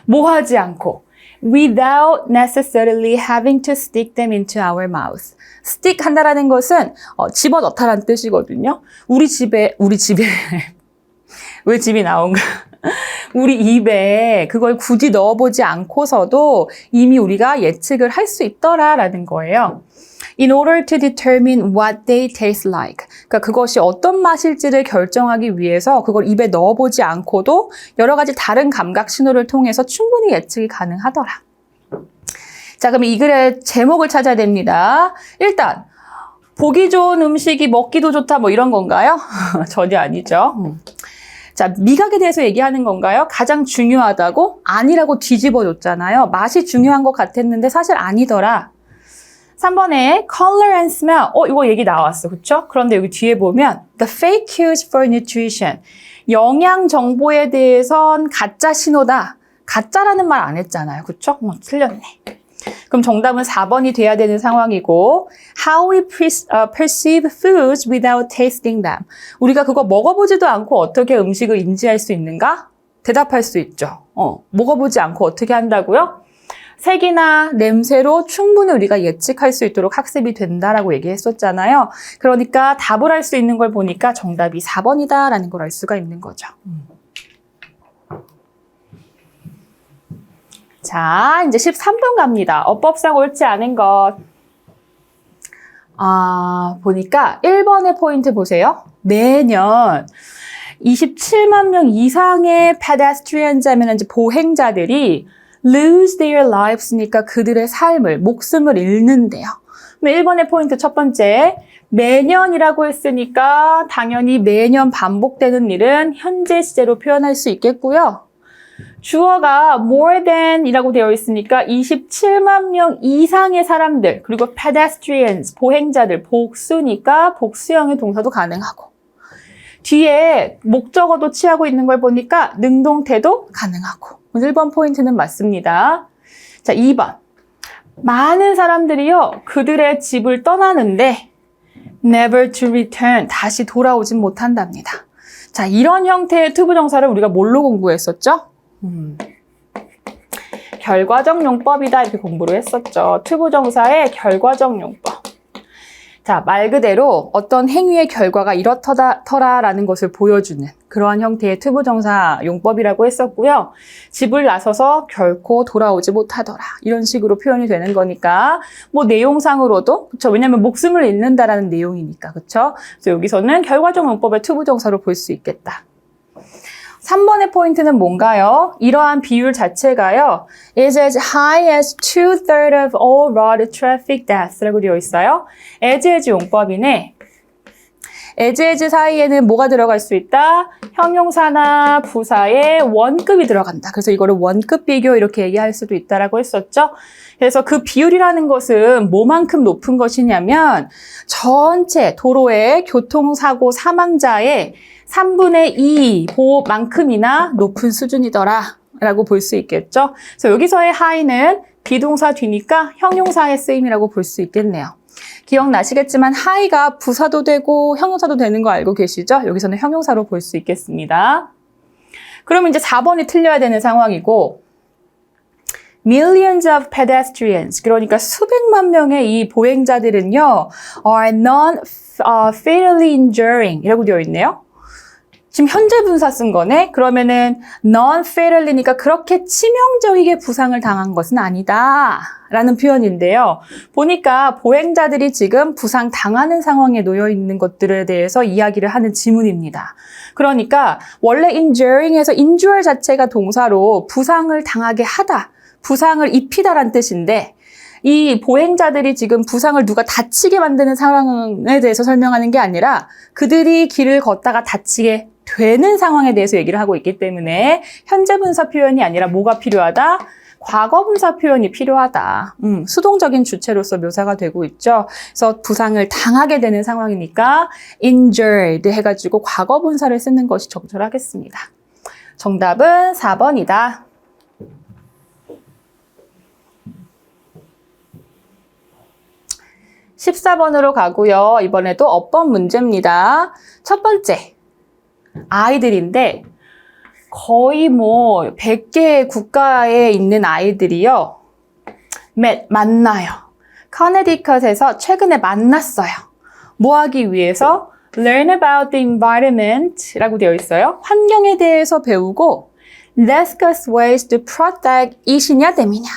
뭐 하지 않고 without necessarily having to stick them into our mouth. stick 한다라는 것은 집어넣다라는 뜻이거든요. 우리 집에 왜 집이 나온가? 우리 입에 그걸 굳이 넣어보지 않고서도 이미 우리가 예측을 할 수 있더라라는 거예요. In order to determine what they taste like. 그러니까 그것이 어떤 맛일지를 결정하기 위해서 그걸 입에 넣어보지 않고도 여러 가지 다른 감각 신호를 통해서 충분히 예측이 가능하더라. 자, 그럼 이 글의 제목을 찾아야 됩니다. 일단 보기 좋은 음식이 먹기도 좋다 뭐 이런 건가요? 전혀 아니죠. 자, 미각에 대해서 얘기하는 건가요? 가장 중요하다고? 아니라고 뒤집어줬잖아요. 맛이 중요한 것 같았는데 사실 아니더라. 3번에 color and smell. 이거 얘기 나왔어. 그쵸? 그런데 여기 뒤에 보면 the fake cues for nutrition. 영양 정보에 대해선 가짜 신호다. 가짜라는 말 안 했잖아요. 그쵸? 틀렸네. 그럼 정답은 4번이 돼야 되는 상황이고 how we perceive foods without tasting them. 우리가 그거 먹어보지도 않고 어떻게 음식을 인지할 수 있는가? 대답할 수 있죠. 먹어보지 않고 어떻게 한다고요? 색이나 냄새로 충분히 우리가 예측할 수 있도록 학습이 된다라고 얘기했었잖아요. 그러니까 답을 할 수 있는 걸 보니까 정답이 4번이다라는 걸 알 수가 있는 거죠. 자, 이제 13번 갑니다. 어법상 옳지 않은 것. 보니까 1번의 포인트 보세요. 매년 27만 명 이상의 pedestrians 하면 이제 보행자들이 lose their lives니까 그들의 삶을, 목숨을 잃는데요. 1번의 포인트 첫 번째, 매년이라고 했으니까 당연히 매년 반복되는 일은 현재 시제로 표현할 수 있겠고요. 주어가 more than 이라고 되어 있으니까 27만 명 이상의 사람들, 그리고 pedestrians, 보행자들, 복수니까 복수형의 동사도 가능하고 뒤에 목적어도 취하고 있는 걸 보니까 능동태도 가능하고 1번 포인트는 맞습니다. 자, 2번. 많은 사람들이요, 그들의 집을 떠나는데 never to return, 다시 돌아오진 못한답니다. 자, 이런 형태의 투부정사를 우리가 뭘로 공부했었죠? 결과적 용법이다 이렇게 공부를 했었죠. 투부정사의 결과적 용법. 자, 말 그대로 어떤 행위의 결과가 이렇더라라는 것을 보여주는 그러한 형태의 투부정사 용법이라고 했었고요. 집을 나서서 결코 돌아오지 못하더라. 이런 식으로 표현이 되는 거니까 뭐 내용상으로도 그렇죠. 왜냐하면 목숨을 잃는다라는 내용이니까 그렇죠. 그래서 여기서는 결과적 용법의 투부정사로 볼 수 있겠다. 3번의 포인트는 뭔가요? 이러한 비율 자체가요. is as high as 2/3 of all road traffic deaths라고 되어 있어요. as 용법이네. as 사이에는 뭐가 들어갈 수 있다? 형용사나 부사에 원급이 들어간다. 그래서 이거를 원급 비교 이렇게 얘기할 수도 있다라고 했었죠. 그래서 그 비율이라는 것은 뭐만큼 높은 것이냐면 전체 도로의 교통사고 사망자의 3분의 2만큼이나 높은 수준이더라 라고 볼 수 있겠죠. 그래서 여기서의 high는 비동사 뒤니까 형용사의 쓰임이라고 볼 수 있겠네요. 기억나시겠지만 high가 부사도 되고 형용사도 되는 거 알고 계시죠? 여기서는 형용사로 볼 수 있겠습니다. 그러면 이제 4번이 틀려야 되는 상황이고 Millions of pedestrians, 그러니까 수백만 명의 이 보행자들은요 are non-fatally enduring 이라고 되어 있네요. 지금 현재 분사 쓴 거네? 그러면은 non-fatally니까 그렇게 치명적이게 부상을 당한 것은 아니다 라는 표현인데요. 보니까 보행자들이 지금 부상 당하는 상황에 놓여 있는 것들에 대해서 이야기를 하는 지문입니다. 그러니까 원래 enduring에서 endure 자체가 동사로 부상을 당하게 하다, 부상을 입히다라는 뜻인데 이 보행자들이 지금 부상을 누가 다치게 만드는 상황에 대해서 설명하는 게 아니라 그들이 길을 걷다가 다치게 되는 상황에 대해서 얘기를 하고 있기 때문에 현재 분사 표현이 아니라 뭐가 필요하다? 과거 분사 표현이 필요하다. 수동적인 주체로서 묘사가 되고 있죠. 그래서 부상을 당하게 되는 상황이니까 injured 해가지고 과거 분사를 쓰는 것이 적절하겠습니다. 정답은 4번이다. (14번으로) 가고요. 이번에도 어법 문제입니다. 첫 번째, 아이들인데 거의 뭐 100개의 국가에 있는 아이들이요. 만나요. 커네디컷에서 최근에 만났어요. 뭐 하기 위해서? Learn about the environment 라고 되어 있어요. 환경에 대해서 배우고 discuss ways to protect 이시냐 데미냐.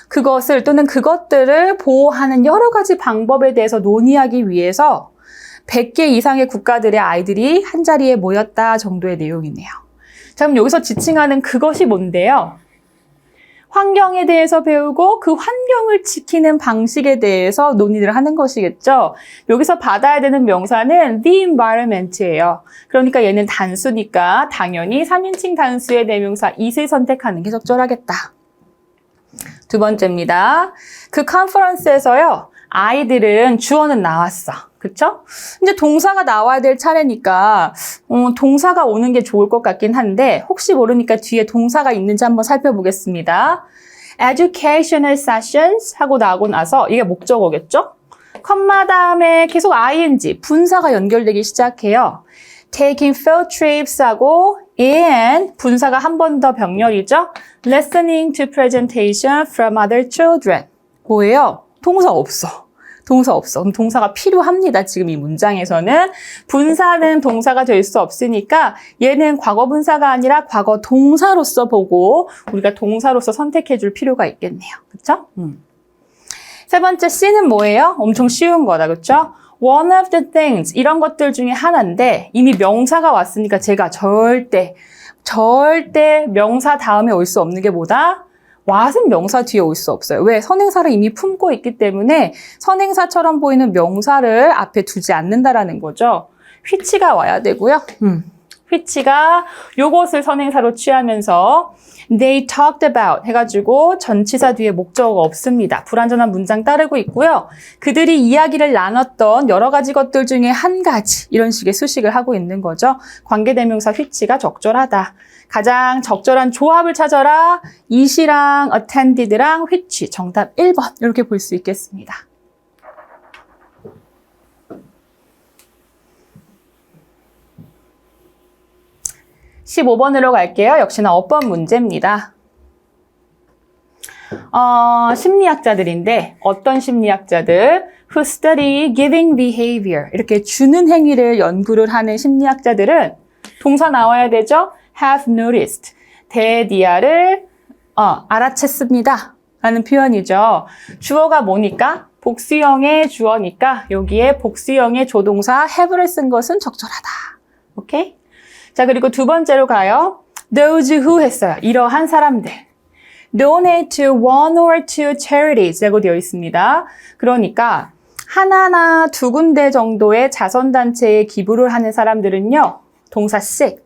그것을 또는 그것들을 보호하는 여러 가지 방법에 대해서 논의하기 위해서 100개 이상의 국가들의 아이들이 한자리에 모였다 정도의 내용이네요. 자, 그럼 여기서 지칭하는 그것이 뭔데요? 환경에 대해서 배우고 그 환경을 지키는 방식에 대해서 논의를 하는 것이겠죠. 여기서 받아야 되는 명사는 the environment예요. 그러니까 얘는 단수니까 당연히 3인칭 단수의 대명사 it을 선택하는 게 적절하겠다. 두 번째입니다. 그 컨퍼런스에서요. 아이들은 주어는 나왔어. 그쵸? 이제 동사가 나와야 될 차례니까 동사가 오는 게 좋을 것 같긴 한데 혹시 모르니까 뒤에 동사가 있는지 한번 살펴보겠습니다. Educational sessions 하고 나오고 나서 이게 목적어겠죠? 컴마 다음에 계속 ing, 분사가 연결되기 시작해요. Taking field trips 하고 and 분사가 한 번 더 병렬이죠? Listening to presentation from other children. 뭐예요? 동사 없어. 동사 없어. 그럼 동사가 필요합니다. 지금 이 문장에서는. 분사는 동사가 될 수 없으니까 얘는 과거 분사가 아니라 과거 동사로서 보고 우리가 동사로서 선택해 줄 필요가 있겠네요. 그쵸? 세 번째 C는 뭐예요? 엄청 쉬운 거다. 그쵸? One of the things 이런 것들 중에 하나인데 이미 명사가 왔으니까 제가 절대 명사 다음에 올 수 없는 게 뭐다? what은 명사 뒤에 올 수 없어요. 왜? 선행사를 이미 품고 있기 때문에 선행사처럼 보이는 명사를 앞에 두지 않는다라는 거죠. which가 와야 되고요. which가 요것을 선행사로 취하면서 they talked about 해가지고 전치사 뒤에 목적어가 없습니다. 불완전한 문장 따르고 있고요. 그들이 이야기를 나눴던 여러 가지 것들 중에 한 가지 이런 식의 수식을 하고 있는 거죠. 관계대명사 which가 적절하다. 가장 적절한 조합을 찾아라. it이랑 attended랑 which 정답 1번 이렇게 볼 수 있겠습니다. (15번으로) 갈게요. 역시나 어법 문제입니다. 심리학자들인데 어떤 심리학자들? Who study giving behavior 이렇게 주는 행위를 연구를 하는 심리학자들은 동사 나와야 되죠? have noticed. 대디아를 알아챘습니다. 라는 표현이죠. 주어가 뭐니까? 복수형의 주어니까 여기에 복수형의 조동사 have를 쓴 것은 적절하다. 오케이? 자, 그리고 두 번째로 가요. Those who 했어요. 이러한 사람들. Donate to one or two charities 라고 되어 있습니다. 그러니까 하나나 두 군데 정도의 자선단체에 기부를 하는 사람들은요. 동사 seek.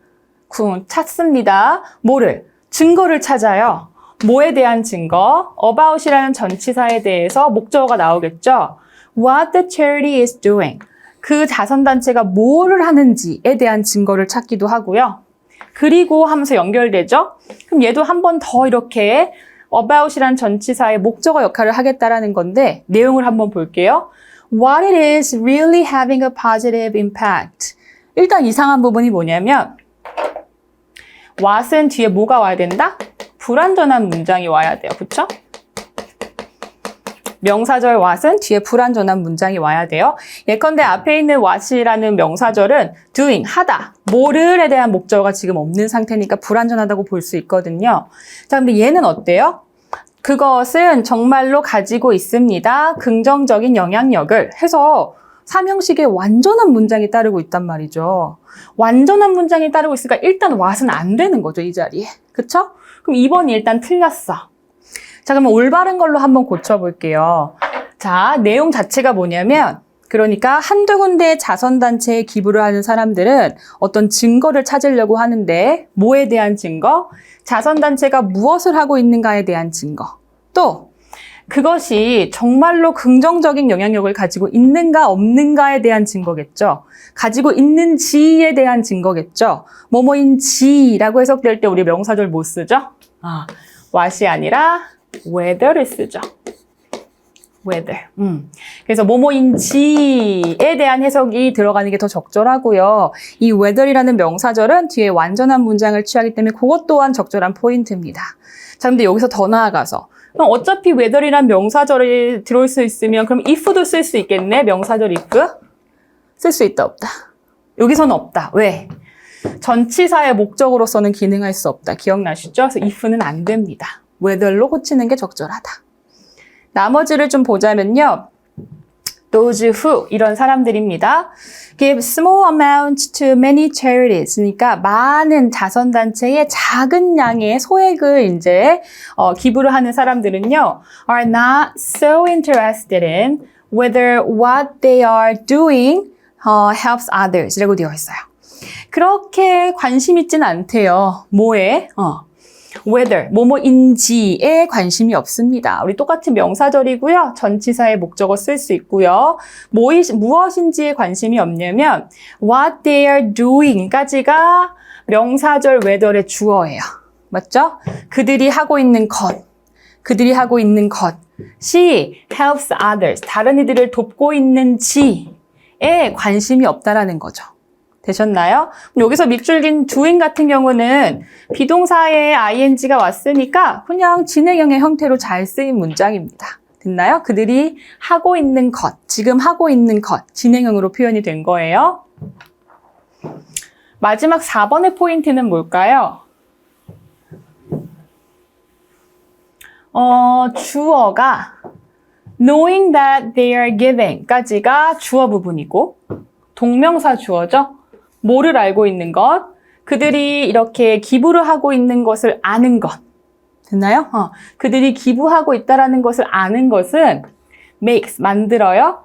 찾습니다. 뭐를? 증거를 찾아요. 뭐에 대한 증거? about이라는 전치사에 대해서 목적어가 나오겠죠. What the charity is doing. 그 자선단체가 뭐를 하는지에 대한 증거를 찾기도 하고요. 그리고 하면서 연결되죠. 그럼 얘도 한 번 더 이렇게 about이라는 전치사의 목적어 역할을 하겠다라는 건데 내용을 한번 볼게요. What it is really having a positive impact. 일단 이상한 부분이 뭐냐면 what은 뒤에 뭐가 와야 된다? 불완전한 문장이 와야 돼요. 그쵸? 명사절 what은 뒤에 불완전한 문장이 와야 돼요. 예컨대 앞에 있는 what이라는 명사절은 doing, 하다, 뭐를에 대한 목적어가 지금 없는 상태니까 불완전하다고 볼 수 있거든요. 자, 근데 얘는 어때요? 그것은 정말로 가지고 있습니다. 긍정적인 영향력을 해서 삼형식의 완전한 문장이 따르고 있단 말이죠. 완전한 문장이 따르고 있으니까 일단 what은 안 되는 거죠, 이 자리에. 그쵸? 그럼 2번이 일단 틀렸어. 자, 그러면 올바른 걸로 한번 고쳐볼게요. 자, 내용 자체가 뭐냐면 그러니까 한두 군데의 자선단체에 기부를 하는 사람들은 어떤 증거를 찾으려고 하는데 뭐에 대한 증거? 자선단체가 무엇을 하고 있는가에 대한 증거. 또 그것이 정말로 긍정적인 영향력을 가지고 있는가 없는가에 대한 증거겠죠. 가지고 있는지에 대한 증거겠죠. 뭐뭐인지라고 해석될 때 우리 명사절 뭐 쓰죠? what이 아니라 whether를 쓰죠. weather. 그래서 뭐뭐인지에 대한 해석이 들어가는 게 더 적절하고요. 이 weather이라는 명사절은 뒤에 완전한 문장을 취하기 때문에 그것 또한 적절한 포인트입니다. 자, 근데 여기서 더 나아가서 그럼 어차피 weather이란 명사절이 들어올 수 있으면 그럼 if도 쓸 수 있겠네? 명사절 if? 쓸 수 있다, 없다? 여기서는 없다. 왜? 전치사의 목적으로서는 기능할 수 없다. 기억나시죠? 그래서 if는 안 됩니다. weather로 고치는 게 적절하다. 나머지를 좀 보자면요. those who 이런 사람들입니다. give small amount to many charities. 그러니까 많은 자선단체에 작은 양의 소액을 이제 기부를 하는 사람들은요. are not so interested in whether what they are doing helps others. 라고 되어 있어요. 그렇게 관심 있진 않대요. 뭐에? whether, 뭐뭐인지에 관심이 없습니다. 우리 똑같은 명사절이고요. 전치사의 목적어 쓸 수 있고요. 무엇인지에 관심이 없냐면 what they are doing까지가 명사절 whether의 주어예요. 맞죠? 그들이 하고 있는 것이 helps others, 다른 이들을 돕고 있는지에 관심이 없다라는 거죠. 되셨나요? 여기서 밑줄 긴 doing 같은 경우는 비동사에 ing가 왔으니까 그냥 진행형의 형태로 잘 쓰인 문장입니다. 됐나요? 그들이 하고 있는 것, 지금 하고 있는 것, 진행형으로 표현이 된 거예요. 마지막 4번의 포인트는 뭘까요? 주어가 knowing that they are giving 까지가 주어 부분이고 동명사 주어죠. 뭐를 알고 있는 것, 그들이 이렇게 기부를 하고 있는 것을 아는 것. 됐나요? 그들이 기부하고 있다라는 것을 아는 것은 makes, 만들어요.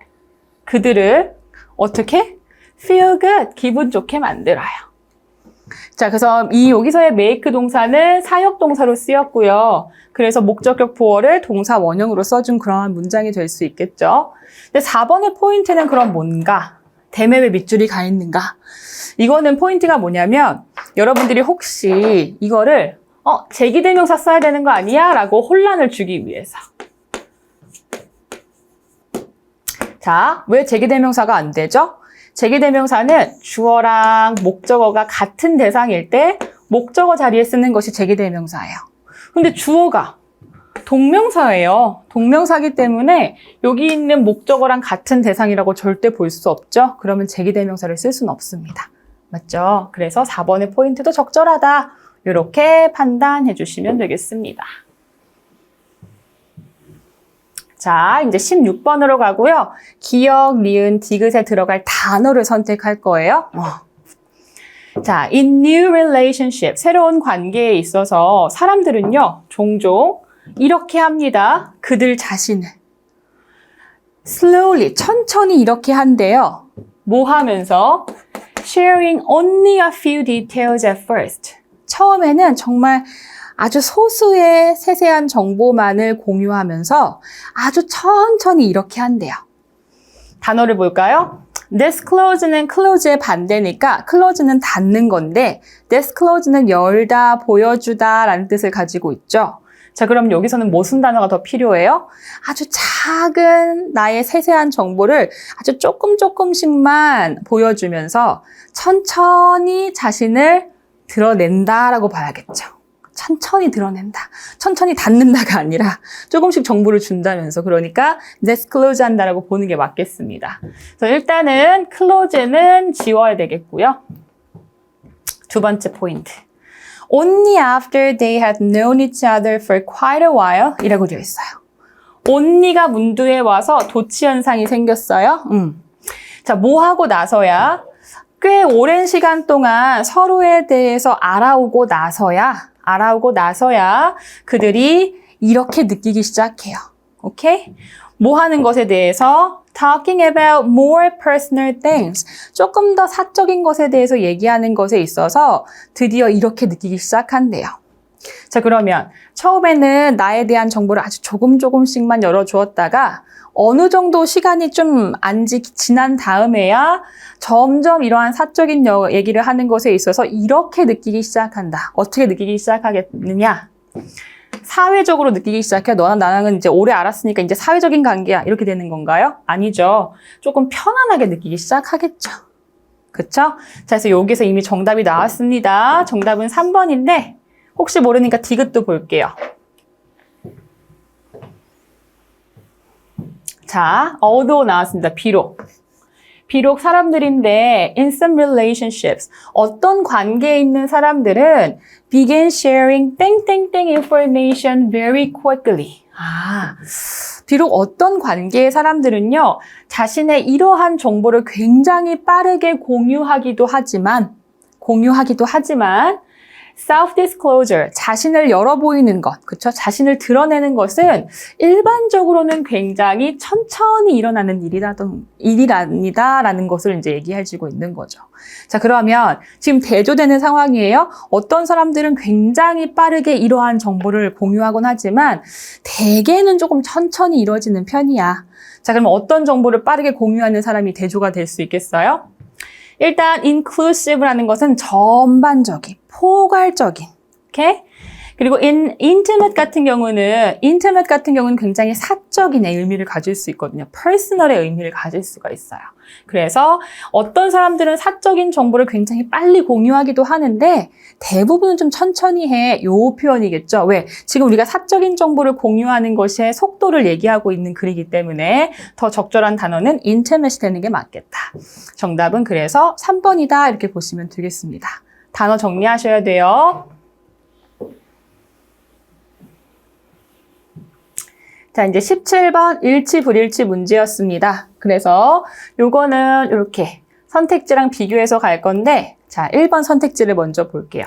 그들을 어떻게? feel good, 기분 좋게 만들어요. 자, 그래서 여기서의 make 동사는 사역 동사로 쓰였고요. 그래서 목적격 보어를 동사 원형으로 써준 그러한 문장이 될 수 있겠죠. 근데 4번의 포인트는 그럼 뭔가? 대맵에 밑줄이 가 있는가? 이거는 포인트가 뭐냐면 여러분들이 혹시 이거를 제기대명사 써야 되는 거 아니야? 라고 혼란을 주기 위해서. 자, 왜 제기대명사가 안 되죠? 제기대명사는 주어랑 목적어가 같은 대상일 때 목적어 자리에 쓰는 것이 제기대명사예요. 근데 주어가 동명사예요. 동명사기 때문에 여기 있는 목적어랑 같은 대상이라고 절대 볼 수 없죠. 그러면 제기대명사를 쓸 수는 없습니다. 맞죠? 그래서 4번의 포인트도 적절하다. 이렇게 판단해 주시면 되겠습니다. 자, 이제 16번으로 가고요. 기역, 니은, 디귿에 들어갈 단어를 선택할 거예요. 자, in new relationship, 새로운 관계에 있어서 사람들은요, 종종 이렇게 합니다. 그들 자신을. slowly, 천천히 이렇게 한대요. 뭐 하면서? sharing only a few details at first. 처음에는 정말 아주 소수의 세세한 정보만을 공유하면서 아주 천천히 이렇게 한대요. 단어를 볼까요? disclose는 close의 반대니까 close는 닫는 건데 disclose는 열다, 보여주다 라는 뜻을 가지고 있죠. 자, 그럼 여기서는 무슨 단어가 더 필요해요? 아주 작은 나의 세세한 정보를 아주 조금씩만 보여주면서 천천히 자신을 드러낸다라고 봐야겠죠. 천천히 드러낸다. 천천히 닫는다가 아니라 조금씩 정보를 준다면서 그러니까 disclose 한다라고 보는 게 맞겠습니다. 그래서 일단은 close는 지워야 되겠고요. 두 번째 포인트. Only after they had known each other for quite a while 이라고 되어 있어요. only가 문두에 와서 도치 현상이 생겼어요. 자, 뭐 하고 나서야? 꽤 오랜 시간 동안 서로에 대해서 알아오고 나서야 그들이 이렇게 느끼기 시작해요. 오케이? 뭐 하는 것에 대해서? Talking about more personal things. 조금 더 사적인 것에 대해서 얘기하는 것에 있어서 드디어 이렇게 느끼기 시작한대요. 자, 그러면 처음에는 나에 대한 정보를 아주 조금씩만 열어주었다가 어느 정도 시간이 좀 지난 다음에야 점점 이러한 사적인 얘기를 하는 것에 있어서 이렇게 느끼기 시작한다. 어떻게 느끼기 시작하겠느냐? 사회적으로 느끼기 시작해. 너랑 나랑은 이제 오래 알았으니까 이제 사회적인 관계야. 이렇게 되는 건가요? 아니죠. 조금 편안하게 느끼기 시작하겠죠. 그쵸? 자, 그래서 여기서 이미 정답이 나왔습니다. 정답은 3번인데 혹시 모르니까 디귿도 볼게요. 자, although 나왔습니다. 비록 사람들인데 in some relationships 어떤 관계에 있는 사람들은 begin sharing 땡땡땡 information very quickly. 비록 어떤 관계의 사람들은요, 자신의 이러한 정보를 굉장히 빠르게 공유하기도 하지만 self-disclosure, 자신을 열어 보이는 것, 그쵸? 자신을 드러내는 것은 일반적으로는 굉장히 천천히 일어나는 일이랍니다라는 것을 이제 얘기해주고 있는 거죠. 자, 그러면 지금 대조되는 상황이에요. 어떤 사람들은 굉장히 빠르게 이러한 정보를 공유하곤 하지만 대개는 조금 천천히 이루어지는 편이야. 자, 그럼 어떤 정보를 빠르게 공유하는 사람이 대조가 될 수 있겠어요? 일단 inclusive라는 것은 전반적인, 포괄적인, 오케이? 그리고 intimate 같은 경우는 굉장히 사적인 의미를 가질 수 있거든요. personal의 의미를 가질 수가 있어요. 그래서 어떤 사람들은 사적인 정보를 굉장히 빨리 공유하기도 하는데 대부분은 좀 천천히 해. 요 표현이겠죠. 왜? 지금 우리가 사적인 정보를 공유하는 것의 속도를 얘기하고 있는 글이기 때문에 더 적절한 단어는 intimate이 되는 게 맞겠다. 정답은 그래서 3번이다 이렇게 보시면 되겠습니다. 단어 정리하셔야 돼요. 자, 이제 17번 일치 불일치 문제였습니다. 그래서 요거는 이렇게 선택지랑 비교해서 갈 건데, 자, 1번 선택지를 먼저 볼게요.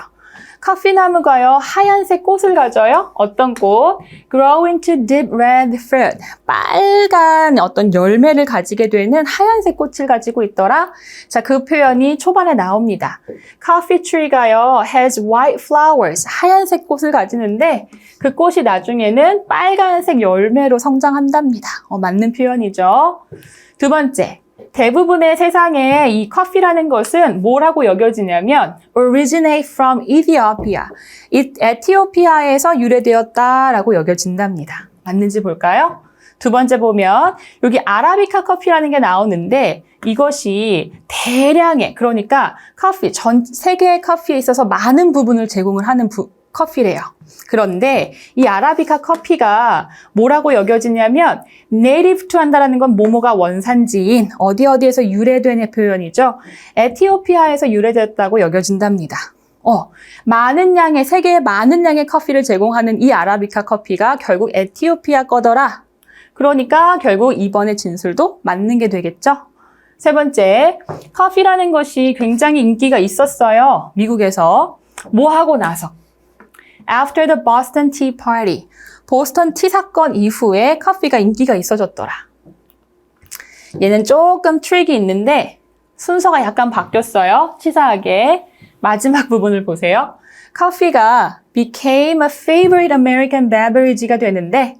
커피나무가요, 하얀색 꽃을 가져요. 어떤 꽃? Grow into deep red fruit. 빨간 어떤 열매를 가지게 되는 하얀색 꽃을 가지고 있더라. 자, 그 표현이 초반에 나옵니다. Coffee tree가요, has white flowers. 하얀색 꽃을 가지는데 그 꽃이 나중에는 빨간색 열매로 성장한답니다. 맞는 표현이죠. 두 번째. 대부분의 세상에 이 커피라는 것은 뭐라고 여겨지냐면 originate from Ethiopia. 에티오피아에서 유래되었다라고 여겨진답니다. 맞는지 볼까요? 두 번째 보면 여기 아라비카 커피라는 게 나오는데 이것이 대량의, 그러니까 커피, 전 세계의 커피에 있어서 많은 부분을 제공을 하는 커피래요. 그런데 이 아라비카 커피가 뭐라고 여겨지냐면 native to 한다라는 건 뭐뭐가 원산지인 어디에서 유래된 표현이죠. 에티오피아에서 유래됐다고 여겨진답니다. 세계에 많은 양의 커피를 제공하는 이 아라비카 커피가 결국 에티오피아 거더라. 그러니까 결국 이번의 진술도 맞는 게 되겠죠. 세 번째, 커피라는 것이 굉장히 인기가 있었어요. 미국에서. 뭐 하고 나서? After the Boston Tea Party. 보스턴 티 사건 이후에 커피가 인기가 있어졌더라. 얘는 조금 트릭이 있는데 순서가 약간 바뀌었어요. 치사하게. 마지막 부분을 보세요. 커피가 became a favorite American beverage가 되는데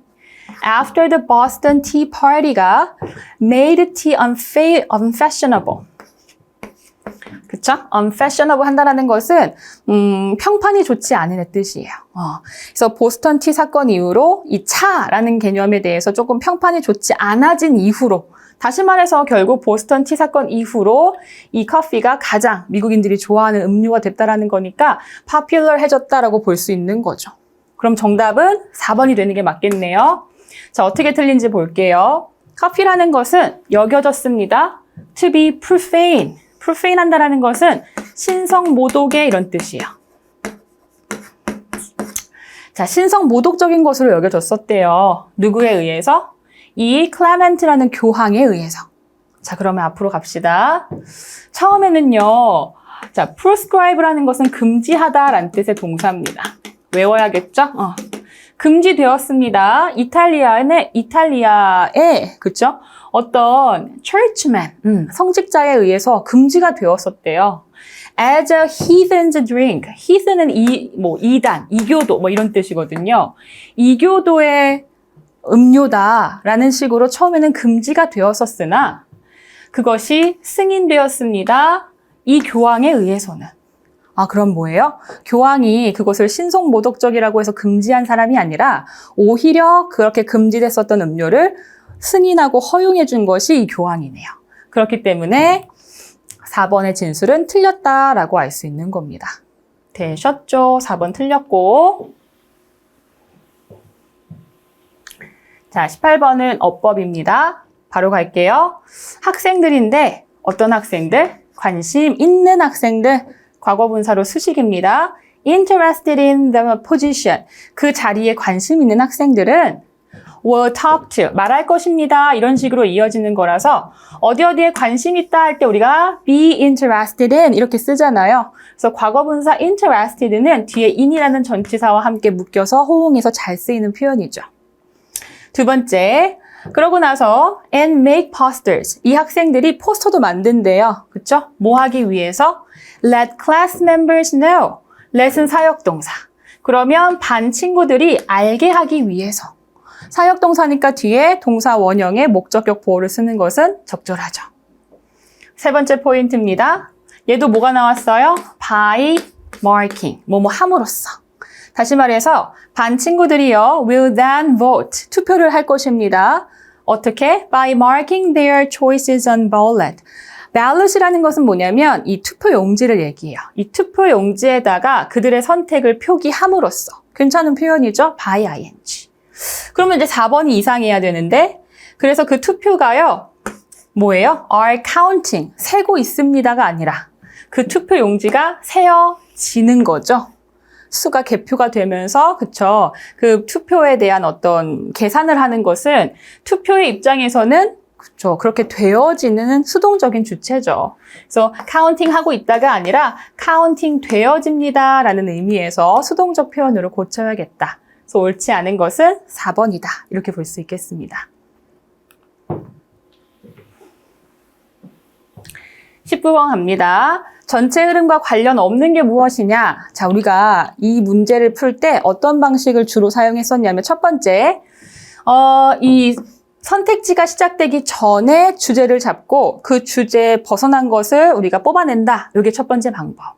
After the Boston Tea Party가 made tea unfashionable. 그쵸? unfashionable 한다는 것은 평판이 좋지 않은 뜻이에요. 그래서 보스턴 티 사건 이후로 이 차라는 개념에 대해서 조금 평판이 좋지 않아진 이후로, 다시 말해서 결국 보스턴 티 사건 이후로 이 커피가 가장 미국인들이 좋아하는 음료가 됐다라는 거니까 popular해졌다라고 볼 수 있는 거죠. 그럼 정답은 4번이 되는 게 맞겠네요. 자, 어떻게 틀린지 볼게요. 커피라는 것은 여겨졌습니다. to be profane. profane 한다라는 것은 신성모독의 이런 뜻이에요. 자, 신성모독적인 것으로 여겨졌었대요. 누구에 의해서? 이 클레멘트라는 교황에 의해서. 자, 그러면 앞으로 갑시다. 처음에는요, 자, prescribe라는 것은 금지하다라는 뜻의 동사입니다. 외워야겠죠? 금지되었습니다. 이탈리아에, 그쵸? 어떤 churchman, 성직자에 의해서 금지가 되었었대요. As a heathen's drink. heathen은 이단, 이교도, 이런 뜻이거든요. 이교도의 음료다라는 식으로 처음에는 금지가 되었었으나 그것이 승인되었습니다. 이 교황에 의해서는. 그럼 뭐예요? 교황이 그것을 신속모독적이라고 해서 금지한 사람이 아니라 오히려 그렇게 금지됐었던 음료를 승인하고 허용해 준 것이 이 교황이네요. 그렇기 때문에 4번의 진술은 틀렸다라고 알 수 있는 겁니다. 되셨죠? 4번 틀렸고. 자, 18번은 어법입니다. 바로 갈게요. 학생들인데 어떤 학생들? 관심 있는 학생들. 과거분사로 수식입니다. Interested in the position. 그 자리에 관심 있는 학생들은 will talk to, 말할 것입니다. 이런 식으로 이어지는 거라서 어디에 관심 있다 할 때 우리가 be interested in 이렇게 쓰잖아요. 그래서 과거분사 interested는 뒤에 in이라는 전치사와 함께 묶여서 호응해서 잘 쓰이는 표현이죠. 두 번째, 그러고 나서 and make posters. 이 학생들이 포스터도 만든대요. 그쵸? 뭐 하기 위해서? Let class members know. let은 사역동사. 그러면 반 친구들이 알게 하기 위해서. 사역동사니까 뒤에 동사 원형의 목적격 보호를 쓰는 것은 적절하죠. 세 번째 포인트입니다. 얘도 뭐가 나왔어요? by marking. 뭐뭐 함으로써. 다시 말해서 반 친구들이요. will then vote. 투표를 할 것입니다. 어떻게? by marking their choices on ballot. ballot이라는 것은 뭐냐면 이 투표 용지를 얘기해요. 이 투표 용지에다가 그들의 선택을 표기함으로써. 괜찮은 표현이죠? by ing. 그러면 이제 4번이 이상해야 되는데 그래서 그 투표가요. 뭐예요? are counting. 세고 있습니다가 아니라 그 투표 용지가 세어지는 거죠. 수가 개표가 되면서 그쵸? 그 투표에 대한 어떤 계산을 하는 것은 투표의 입장에서는 그쵸? 그렇게 되어지는 수동적인 주체죠. 그래서 카운팅 하고 있다가 아니라 카운팅 되어집니다라는 의미에서 수동적 표현으로 고쳐야겠다. 그래서 옳지 않은 것은 4번이다. 이렇게 볼 수 있겠습니다. 19번 갑니다. 전체 흐름과 관련 없는 게 무엇이냐? 자, 우리가 이 문제를 풀 때 어떤 방식을 주로 사용했었냐면 첫 번째, 이 선택지가 시작되기 전에 주제를 잡고 그 주제에 벗어난 것을 우리가 뽑아낸다. 이게 첫 번째 방법.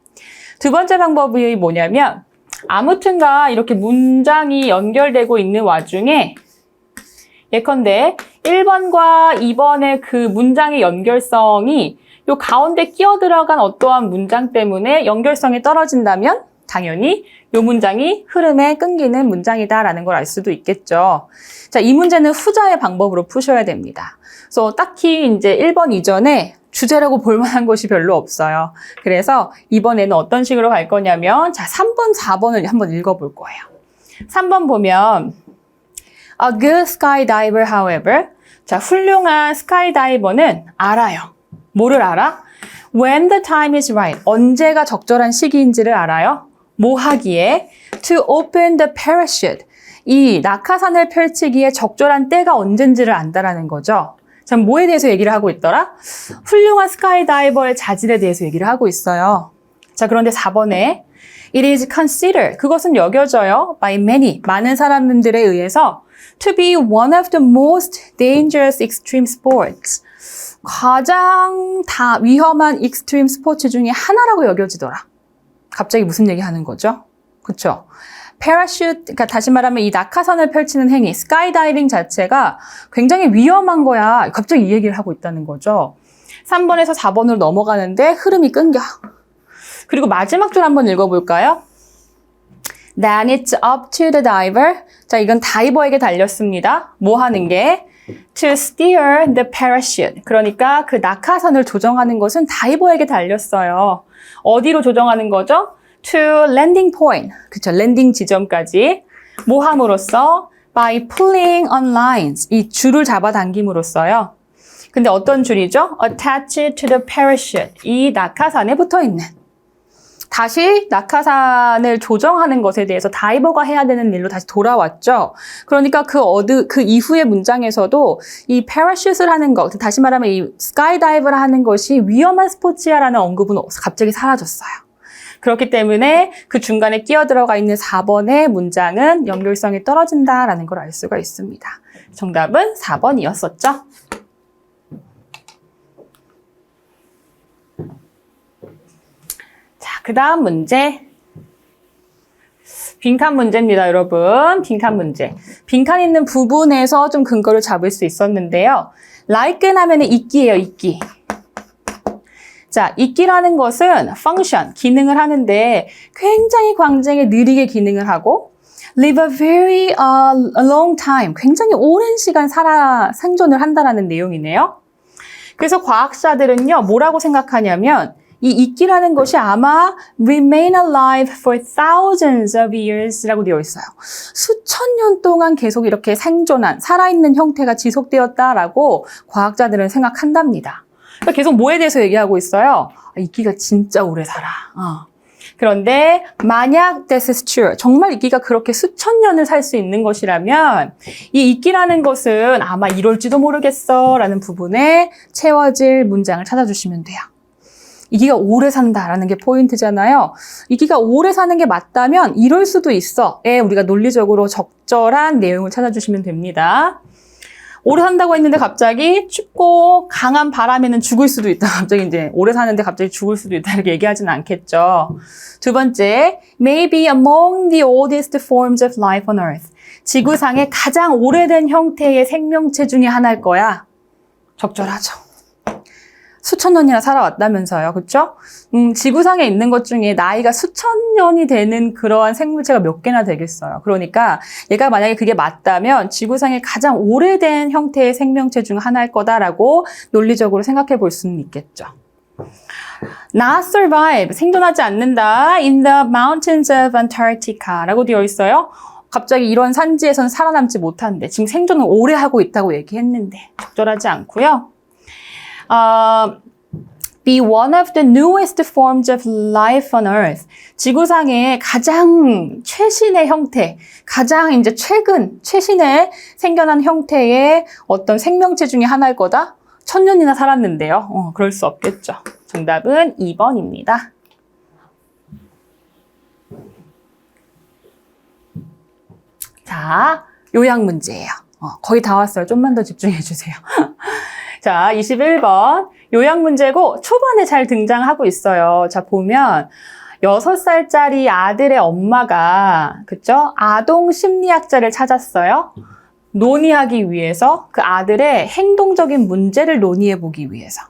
두 번째 방법이 뭐냐면 아무튼가 이렇게 문장이 연결되고 있는 와중에 예컨대 1번과 2번의 그 문장의 연결성이 요 가운데 끼어 들어간 어떠한 문장 때문에 연결성이 떨어진다면 당연히 요 문장이 흐름에 끊기는 문장이다라는 걸 알 수도 있겠죠. 자, 이 문제는 후자의 방법으로 푸셔야 됩니다. 그래서 딱히 이제 1번 이전에 주제라고 볼 만한 것이 별로 없어요. 그래서 이번에는 어떤 식으로 갈 거냐면 자, 3번, 4번을 한번 읽어볼 거예요. 3번 보면 A good skydiver, however. 자, 훌륭한 스카이다이버는 알아요. 뭐를 알아? When the time is right. 언제가 적절한 시기인지를 알아요. 뭐 하기에? To open the parachute. 이 낙하산을 펼치기에 적절한 때가 언젠지를 안다라는 거죠. 자, 뭐에 대해서 얘기를 하고 있더라? 훌륭한 스카이다이버의 자질에 대해서 얘기를 하고 있어요. 자, 그런데 4번에 It is considered. 그것은 여겨져요. By many. 많은 사람들에 의해서 to be one of the most dangerous extreme sports. 가장 위험한 익스트림 스포츠 중에 하나라고 여겨지더라. 갑자기 무슨 얘기 하는 거죠? 그쵸? 패러슈트, 그러니까 다시 말하면 이 낙하산을 펼치는 행위, 스카이다이빙 자체가 굉장히 위험한 거야. 갑자기 이 얘기를 하고 있다는 거죠. 3번에서 4번으로 넘어가는데 흐름이 끊겨. 그리고 마지막 줄 한번 읽어볼까요? Then it's up to the diver. 자, 이건 다이버에게 달렸습니다. 뭐 하는 게? To steer the parachute. 그러니까 그 낙하산을 조정하는 것은 다이버에게 달렸어요. 어디로 조정하는 거죠? To landing point. 그쵸, 랜딩 지점까지. 뭐 함으로써? By pulling on lines. 이 줄을 잡아당김으로써요. 근데 어떤 줄이죠? Attached to the parachute. 이 낙하산에 붙어 있는. 다시 낙하산을 조정하는 것에 대해서 다이버가 해야 되는 일로 다시 돌아왔죠. 그러니까 그 이후의 문장에서도 이 패러슈트를 하는 것, 다시 말하면 이 스카이다이브를 하는 것이 위험한 스포츠야라는 언급은 갑자기 사라졌어요. 그렇기 때문에 그 중간에 끼어 들어가 있는 4번의 문장은 연결성이 떨어진다라는 걸 알 수가 있습니다. 정답은 4번이었었죠. 그 다음 문제. 빈칸 문제입니다, 여러분. 빈칸 문제. 빈칸 있는 부분에서 좀 근거를 잡을 수 있었는데요. like는 하면 있기예요, 있기. 자, 있기라는 것은 function, 기능을 하는데 굉장히 느리게 기능을 하고 live a very long time, 굉장히 오랜 시간 생존을 한다라는 내용이네요. 그래서 과학자들은요, 뭐라고 생각하냐면 이 있기라는 것이 아마 remain alive for thousands of years라고 되어 있어요. 수천 년 동안 계속 이렇게 생존한, 살아있는 형태가 지속되었다라고 과학자들은 생각한답니다. 그러니까 계속 뭐에 대해서 얘기하고 있어요? 이끼가 진짜 오래 살아. 그런데 만약 this is true, 정말 이끼가 그렇게 수천 년을 살 수 있는 것이라면 이 이끼라는 것은 아마 이럴지도 모르겠어 라는 부분에 채워질 문장을 찾아주시면 돼요. 이끼가 오래 산다라는 게 포인트잖아요. 이끼가 오래 사는 게 맞다면 이럴 수도 있어. 우리가 논리적으로 적절한 내용을 찾아주시면 됩니다. 오래 산다고 했는데 갑자기 춥고 강한 바람에는 죽을 수도 있다. 갑자기 이제 오래 사는데 갑자기 죽을 수도 있다. 이렇게 얘기하지는 않겠죠. 두 번째, maybe among the oldest forms of life on Earth. 지구상의 가장 오래된 형태의 생명체 중에 하나일 거야. 적절하죠. 수천 년이나 살아왔다면서요. 그렇죠? 지구상에 있는 것 중에 나이가 수천 년이 되는 그러한 생물체가 몇 개나 되겠어요. 그러니까 얘가 만약에 그게 맞다면 지구상의 가장 오래된 형태의 생명체 중 하나일 거다라고 논리적으로 생각해 볼 수는 있겠죠. Not survive, 생존하지 않는다. In the mountains of Antarctica 라고 되어 있어요. 갑자기 이런 산지에서는 살아남지 못하는데 지금 생존을 오래 하고 있다고 얘기했는데 적절하지 않고요. Be one of the newest forms of life on Earth. 지구상의 가장 최신의 형태, 가장 이제 최신의 생겨난 형태의 어떤 생명체 중에 하나일 거다? 1000년이나 살았는데요. 그럴 수 없겠죠. 정답은 2번입니다. 자, 요약 문제예요. 거의 다 왔어요. 좀만 더 집중해 주세요. 자, 21번. 요약 문제고 초반에 잘 등장하고 있어요. 자, 보면 6살짜리 아들의 엄마가, 그쵸? 아동 심리학자를 찾았어요. 논의하기 위해서, 그 아들의 행동적인 문제를 논의해 보기 위해서.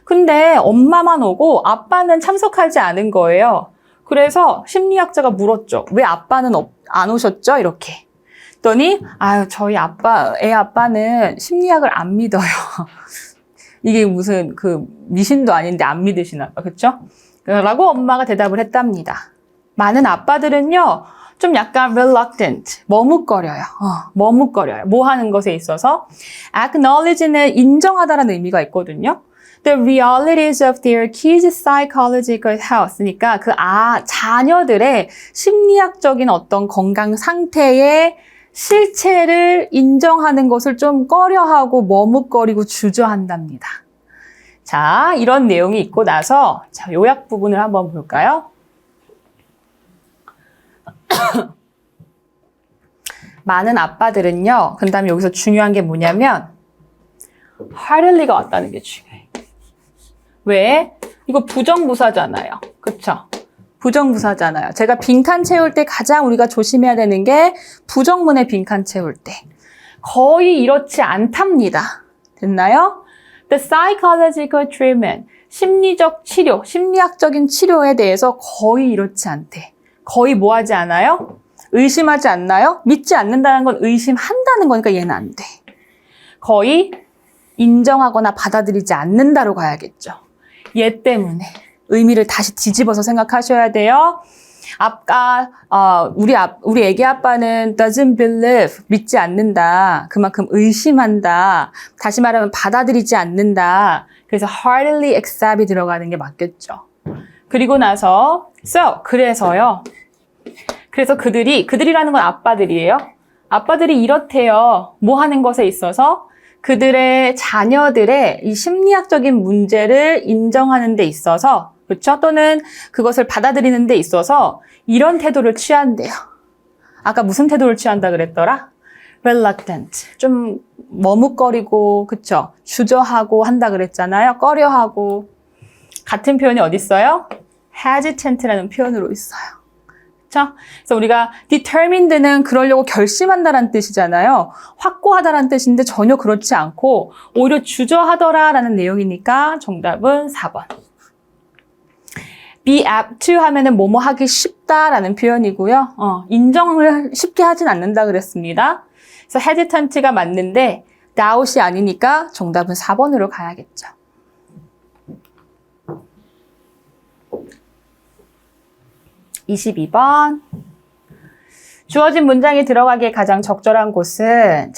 근데 엄마만 오고 아빠는 참석하지 않은 거예요. 그래서 심리학자가 물었죠. 왜 아빠는 안 오셨죠? 이렇게. 그랬더니 저희 애 아빠는 심리학을 안 믿어요. 이게 무슨 미신도 아닌데 안 믿으시나 봐. 그쵸? 라고 엄마가 대답을 했답니다. 많은 아빠들은요, 좀 약간 reluctant, 머뭇거려요. 머뭇거려요. 뭐 하는 것에 있어서. acknowledge는 인정하다라는 의미가 있거든요. The realities of their kids' psychological health. 그러니까 자녀들의 심리학적인 어떤 건강 상태의 실체를 인정하는 것을 좀 꺼려하고 머뭇거리고 주저한답니다. 자, 이런 내용이 있고 나서 자, 요약 부분을 한번 볼까요? 많은 아빠들은요, 그 다음에 여기서 중요한 게 뭐냐면 heartedly가 왔다는 게 중요해요. 왜? 이거 부정부사잖아요. 그쵸? 부정부사잖아요. 제가 빈칸 채울 때 가장 우리가 조심해야 되는 게 부정문의 빈칸 채울 때. 거의 이렇지 않답니다. 됐나요? The psychological treatment, 심리적 치료, 심리학적인 치료에 대해서 거의 이렇지 않대. 거의 뭐 하지 않아요? 의심하지 않나요? 믿지 않는다는 건 의심한다는 거니까 얘는 안 돼. 거의 인정하거나 받아들이지 않는다로 가야겠죠. 얘 때문에. 의미를 다시 뒤집어서 생각하셔야 돼요. 우리 애기 아빠는 doesn't believe, 믿지 않는다. 그만큼 의심한다. 다시 말하면 받아들이지 않는다. 그래서 heartily accept이 들어가는 게 맞겠죠. 그리고 나서 그래서요. 그래서 그들이라는 건 아빠들이에요. 아빠들이 이렇대요. 뭐 하는 것에 있어서 그들의 자녀들의 이 심리학적인 문제를 인정하는 데 있어서, 그렇죠? 또는 그것을 받아들이는 데 있어서 이런 태도를 취한대요. 아까 무슨 태도를 취한다 그랬더라? reluctant. 좀 머뭇거리고, 그쵸? 주저하고 한다 그랬잖아요. 꺼려하고. 같은 표현이 어디 있어요? hesitant라는 표현으로 있어요. 그렇죠? 그래서 우리가 determined는 그러려고 결심한다라는 뜻이잖아요. 확고하다라는 뜻인데 전혀 그렇지 않고 오히려 주저하더라라는 내용이니까 정답은 4번. be apt to 하면은 뭐뭐 하기 쉽다라는 표현이고요. 인정을 쉽게 하진 않는다 그랬습니다. 그래서 hesitant가 맞는데 doubt이 아니니까 정답은 4번으로 가야겠죠. 22번. 주어진 문장이 들어가기에 가장 적절한 곳은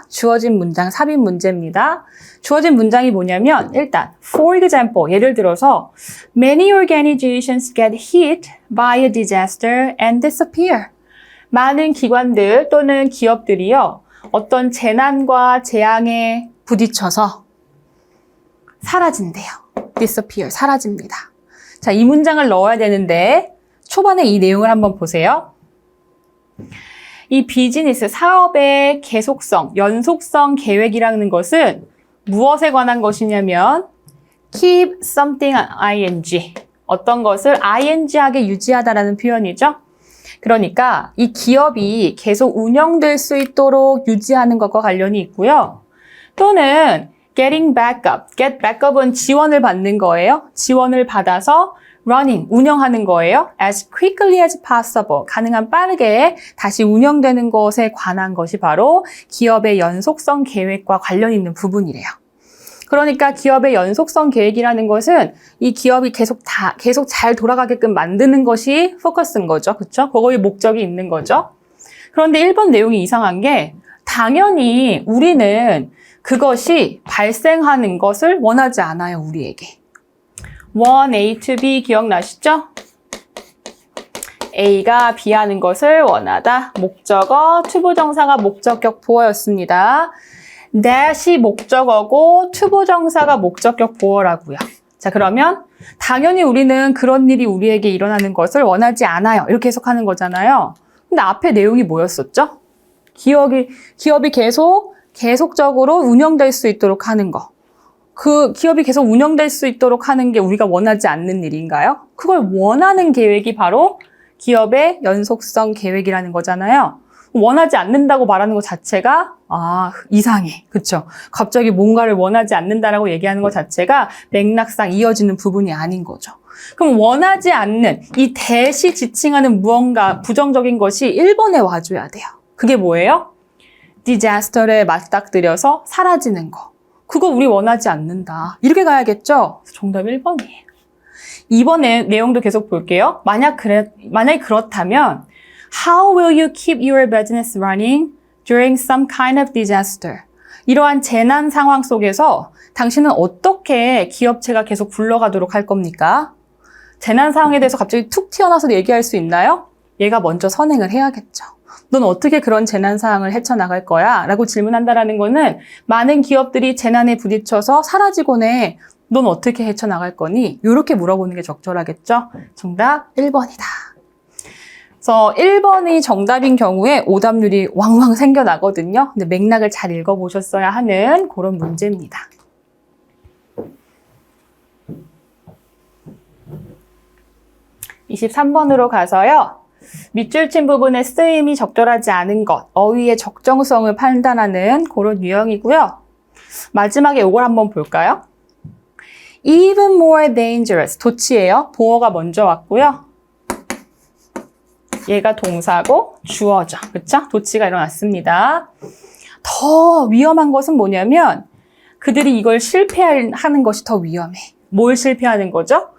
주어진 문장 삽입 문제입니다. 주어진 문장이 뭐냐면 일단 for example 예를 들어서 many organizations get hit by a disaster and disappear. 많은 기관들 또는 기업들이요. 어떤 재난과 재앙에 부딪혀서 사라진대요. disappear, 사라집니다. 자, 이 문장을 넣어야 되는데 초반에 이 내용을 한번 보세요. 이 비즈니스, 사업의 계속성, 연속성 계획이라는 것은 무엇에 관한 것이냐면 keep something ing, 어떤 것을 ing하게 유지하다라는 표현이죠. 그러니까 이 기업이 계속 운영될 수 있도록 유지하는 것과 관련이 있고요. 또는 getting back up, get back up은 지원을 받는 거예요. 지원을 받아서 running, 운영하는 거예요. as quickly as possible, 가능한 빠르게 다시 운영되는 것에 관한 것이 바로 기업의 연속성 계획과 관련이 있는 부분이래요. 그러니까 기업의 연속성 계획이라는 것은 이 기업이 계속 잘 돌아가게끔 만드는 것이 포커스인 거죠. 그렇죠? 그거의 목적이 있는 거죠. 그런데 1번 내용이 이상한 게 당연히 우리는 그것이 발생하는 것을 원하지 않아요, 우리에게. 원 A to B 기억나시죠? A가 B 하는 것을 원하다. 목적어, 투부정사가 목적격 보어였습니다. that이 목적어고 투부정사가 목적격 보어라고요. 자, 그러면 당연히 우리는 그런 일이 우리에게 일어나는 것을 원하지 않아요. 이렇게 해석하는 거잖아요. 근데 앞에 내용이 뭐였었죠? 기업이 계속적으로 운영될 수 있도록 하는 거. 그 기업이 계속 운영될 수 있도록 하는 게 우리가 원하지 않는 일인가요? 그걸 원하는 계획이 바로 기업의 연속성 계획이라는 거잖아요. 원하지 않는다고 말하는 것 자체가 이상해. 그렇죠? 갑자기 뭔가를 원하지 않는다라고 얘기하는 것 자체가 맥락상 이어지는 부분이 아닌 거죠. 그럼 원하지 않는 이 대시 지칭하는 무언가 부정적인 것이 1번에 와줘야 돼요. 그게 뭐예요? 디자스터에 맞닥뜨려서 사라지는 거. 그거 우리 원하지 않는다. 이렇게 가야겠죠? 정답 1번이에요. 2번의 내용도 계속 볼게요. 만약에 그렇다면 How will you keep your business running during some kind of disaster? 이러한 재난 상황 속에서 당신은 어떻게 기업체가 계속 굴러가도록 할 겁니까? 재난 상황에 대해서 갑자기 툭 튀어나와서 얘기할 수 있나요? 얘가 먼저 선행을 해야겠죠. 넌 어떻게 그런 재난 상황을 헤쳐나갈 거야? 라고 질문한다라는 거는 많은 기업들이 재난에 부딪혀서 사라지곤 해. 넌 어떻게 헤쳐나갈 거니? 이렇게 물어보는 게 적절하겠죠? 정답 1번이다. 그래서 1번이 정답인 경우에 오답률이 왕왕 생겨나거든요. 근데 맥락을 잘 읽어보셨어야 하는 그런 문제입니다. (23번으로) 가서요. 밑줄 친 부분의 쓰임이 적절하지 않은 것, 어휘의 적정성을 판단하는 그런 유형이고요. 마지막에 이걸 한번 볼까요? Even more dangerous, 도치예요. 보어가 먼저 왔고요. 얘가 동사고 주어죠. 그렇죠? 도치가 일어났습니다. 더 위험한 것은 뭐냐면 그들이 이걸 실패하는 것이 더 위험해. 뭘 실패하는 거죠?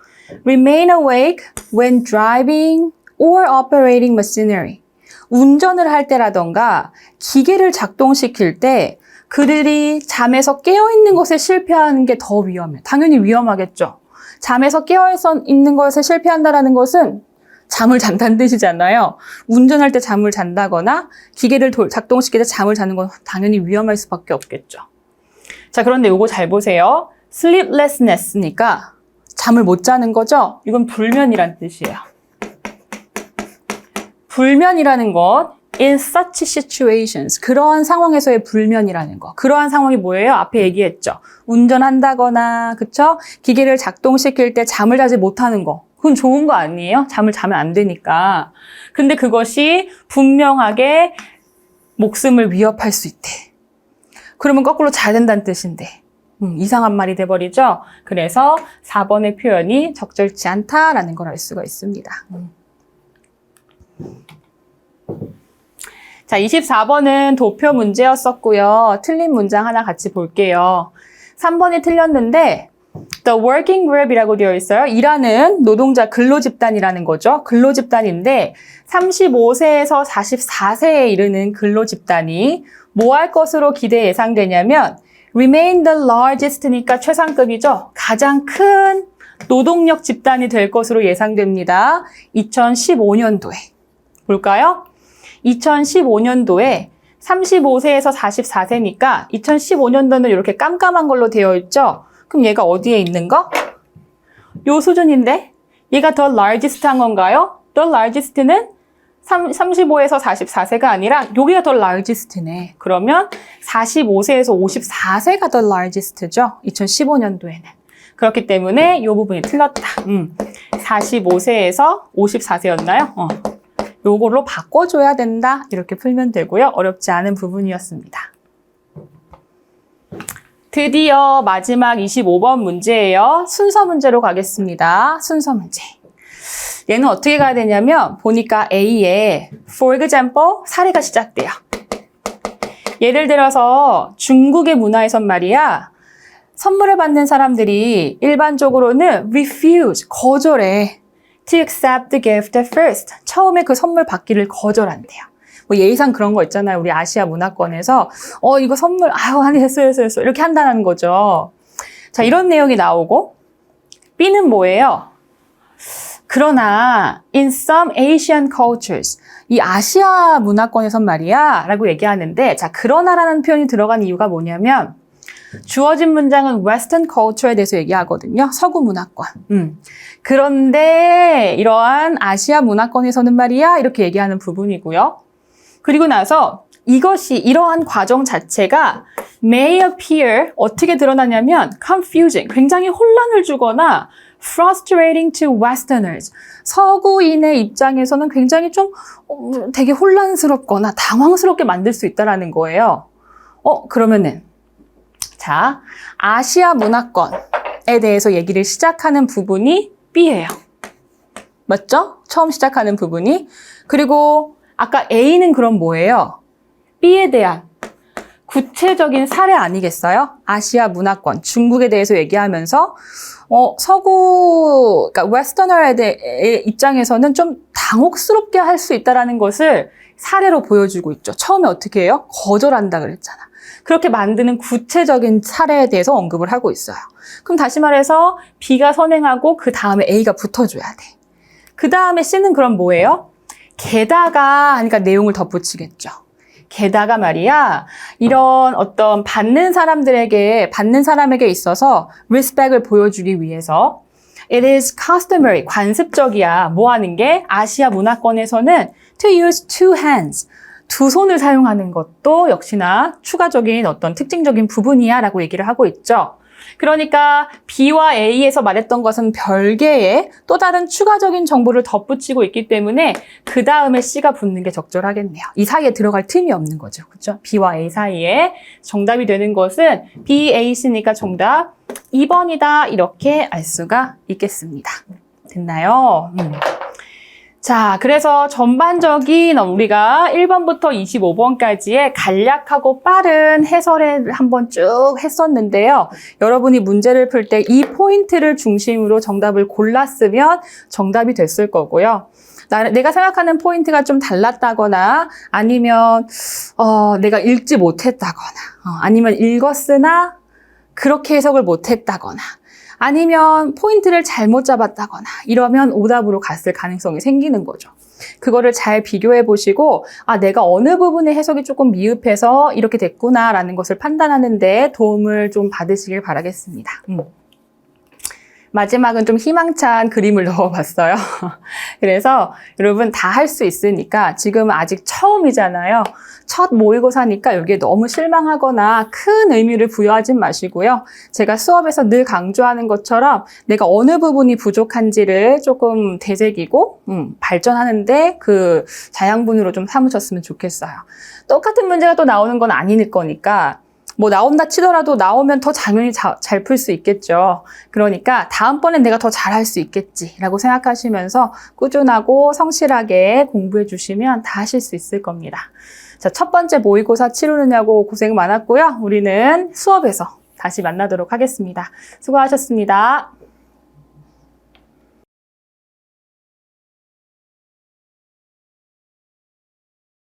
Remain awake when driving or operating machinery. 운전을 할 때라던가 기계를 작동시킬 때 그들이 잠에서 깨어있는 것에 실패하는 게 더 위험해요. 당연히 위험하겠죠. 잠에서 깨어있는 것에 실패한다는 것은 잠을 잔다는 뜻이잖아요. 운전할 때 잠을 잔다거나 기계를 작동시킬 때 잠을 자는 건 당연히 위험할 수밖에 없겠죠. 자, 그런데 이거 잘 보세요. sleeplessness니까 잠을 못 자는 거죠? 이건 불면이란 뜻이에요. 불면이라는 것, in such situations, 그러한 상황에서의 불면이라는 거. 그러한 상황이 뭐예요? 앞에 얘기했죠. 운전한다거나, 그쵸? 기계를 작동시킬 때 잠을 자지 못하는 거. 그건 좋은 거 아니에요? 잠을 자면 안 되니까. 근데 그것이 분명하게 목숨을 위협할 수 있대. 그러면 거꾸로 자야 된다는 뜻인데. 이상한 말이 돼버리죠? 그래서 4번의 표현이 적절치 않다라는 걸 알 수가 있습니다. 자, 24번은 도표 문제였었고요. 틀린 문장 하나 같이 볼게요. 3번이 틀렸는데 The working group이라고 되어 있어요. 일하는 노동자 근로집단이라는 거죠. 근로집단인데 35세에서 44세에 이르는 근로집단이 뭐 할 것으로 기대 예상되냐면 remain the largest니까 최상급이죠. 가장 큰 노동력 집단이 될 것으로 예상됩니다. 2015년도에. 볼까요? 2015년도에 35세에서 44세니까 2015년도는 이렇게 깜깜한 걸로 되어 있죠. 그럼 얘가 어디에 있는 거? 요 수준인데 얘가 더 largest 한 건가요? 더 largest는 35에서 44세가 아니라 여기가 더 largest네. 그러면 45세에서 54세가 더 largest죠. 2015년도에는. 그렇기 때문에 이 부분이 틀렸다. 45세에서 54세였나요? 요걸로 바꿔줘야 된다. 이렇게 풀면 되고요. 어렵지 않은 부분이었습니다. 드디어 마지막 25번 문제예요. 순서 문제로 가겠습니다. 순서 문제. 얘는 어떻게 가야 되냐면 보니까 A에 for example 사례가 시작돼요. 예를 들어서 중국의 문화에선 말이야. 선물을 받는 사람들이 일반적으로는 refuse, 거절해. to accept the gift at first. 처음에 그 선물 받기를 거절한대요. 뭐 예의상 그런 거 있잖아요. 우리 아시아 문화권에서 이거 선물 아니 했어 이렇게 한다는 거죠. 자, 이런 내용이 나오고 B는 뭐예요? 그러나 in some Asian cultures 이 아시아 문화권에선 말이야 라고 얘기하는데 자, 그러나라는 표현이 들어간 이유가 뭐냐면 주어진 문장은 Western culture에 대해서 얘기하거든요. 서구 문화권. 그런데 이러한 아시아 문화권에서는 말이야 이렇게 얘기하는 부분이고요. 그리고 나서 이러한 과정 자체가 may appear 어떻게 드러나냐면 confusing, 굉장히 혼란을 주거나 frustrating to Westerners, 서구인의 입장에서는 굉장히 좀 되게 혼란스럽거나 당황스럽게 만들 수 있다는 거예요. 그러면은 자, 아시아 문화권에 대해서 얘기를 시작하는 부분이 B예요. 맞죠? 처음 시작하는 부분이. 그리고 아까 A는 그럼 뭐예요? B에 대한 구체적인 사례 아니겠어요? 아시아 문화권, 중국에 대해서 얘기하면서 서구, 그러니까 웨스터너의 입장에서는 좀 당혹스럽게 할 수 있다는 것을 사례로 보여주고 있죠. 처음에 어떻게 해요? 거절한다 그랬잖아. 그렇게 만드는 구체적인 사례에 대해서 언급을 하고 있어요. 그럼 다시 말해서 B가 선행하고 그 다음에 A가 붙어줘야 돼. 그 다음에 C는 그럼 뭐예요? 게다가 하니까 내용을 덧붙이겠죠. 게다가 말이야, 이런 어떤 받는 사람에게 있어서 respect을 보여주기 위해서 it is customary, 관습적이야. 뭐 하는 게? 아시아 문화권에서는 to use two hands, 두 손을 사용하는 것도 역시나 추가적인 어떤 특징적인 부분이야 라고 얘기를 하고 있죠. 그러니까 B와 A에서 말했던 것은 별개의 또 다른 추가적인 정보를 덧붙이고 있기 때문에 그 다음에 C가 붙는 게 적절하겠네요. 이 사이에 들어갈 틈이 없는 거죠. 그렇죠? B와 A 사이에 정답이 되는 것은 B, A, C니까 정답 2번이다. 이렇게 알 수가 있겠습니다. 됐나요? 자, 그래서 전반적인 우리가 1번부터 25번까지의 간략하고 빠른 해설을 한번 쭉 했었는데요. 여러분이 문제를 풀 때 이 포인트를 중심으로 정답을 골랐으면 정답이 됐을 거고요. 내가 생각하는 포인트가 좀 달랐다거나 아니면 내가 읽지 못했다거나 아니면 읽었으나 그렇게 해석을 못했다거나 아니면 포인트를 잘못 잡았다거나 이러면 오답으로 갔을 가능성이 생기는 거죠. 그거를 잘 비교해 보시고 내가 어느 부분의 해석이 조금 미흡해서 이렇게 됐구나라는 것을 판단하는 데 도움을 좀 받으시길 바라겠습니다. 마지막은 좀 희망찬 그림을 넣어봤어요. 그래서 여러분 다 할 수 있으니까 지금은 아직 처음이잖아요. 첫 모의고사니까 여기에 너무 실망하거나 큰 의미를 부여하지 마시고요. 제가 수업에서 늘 강조하는 것처럼 내가 어느 부분이 부족한지를 조금 되새기고 발전하는데 그 자양분으로 좀 삼으셨으면 좋겠어요. 똑같은 문제가 또 나오는 건 아닐 거니까 뭐 나온다 치더라도 나오면 더 당연히 잘 풀 수 있겠죠. 그러니까 다음번엔 내가 더 잘할 수 있겠지라고 생각하시면서 꾸준하고 성실하게 공부해 주시면 다 하실 수 있을 겁니다. 자, 첫 번째 모의고사 치르느냐고 고생 많았고요. 우리는 수업에서 다시 만나도록 하겠습니다. 수고하셨습니다.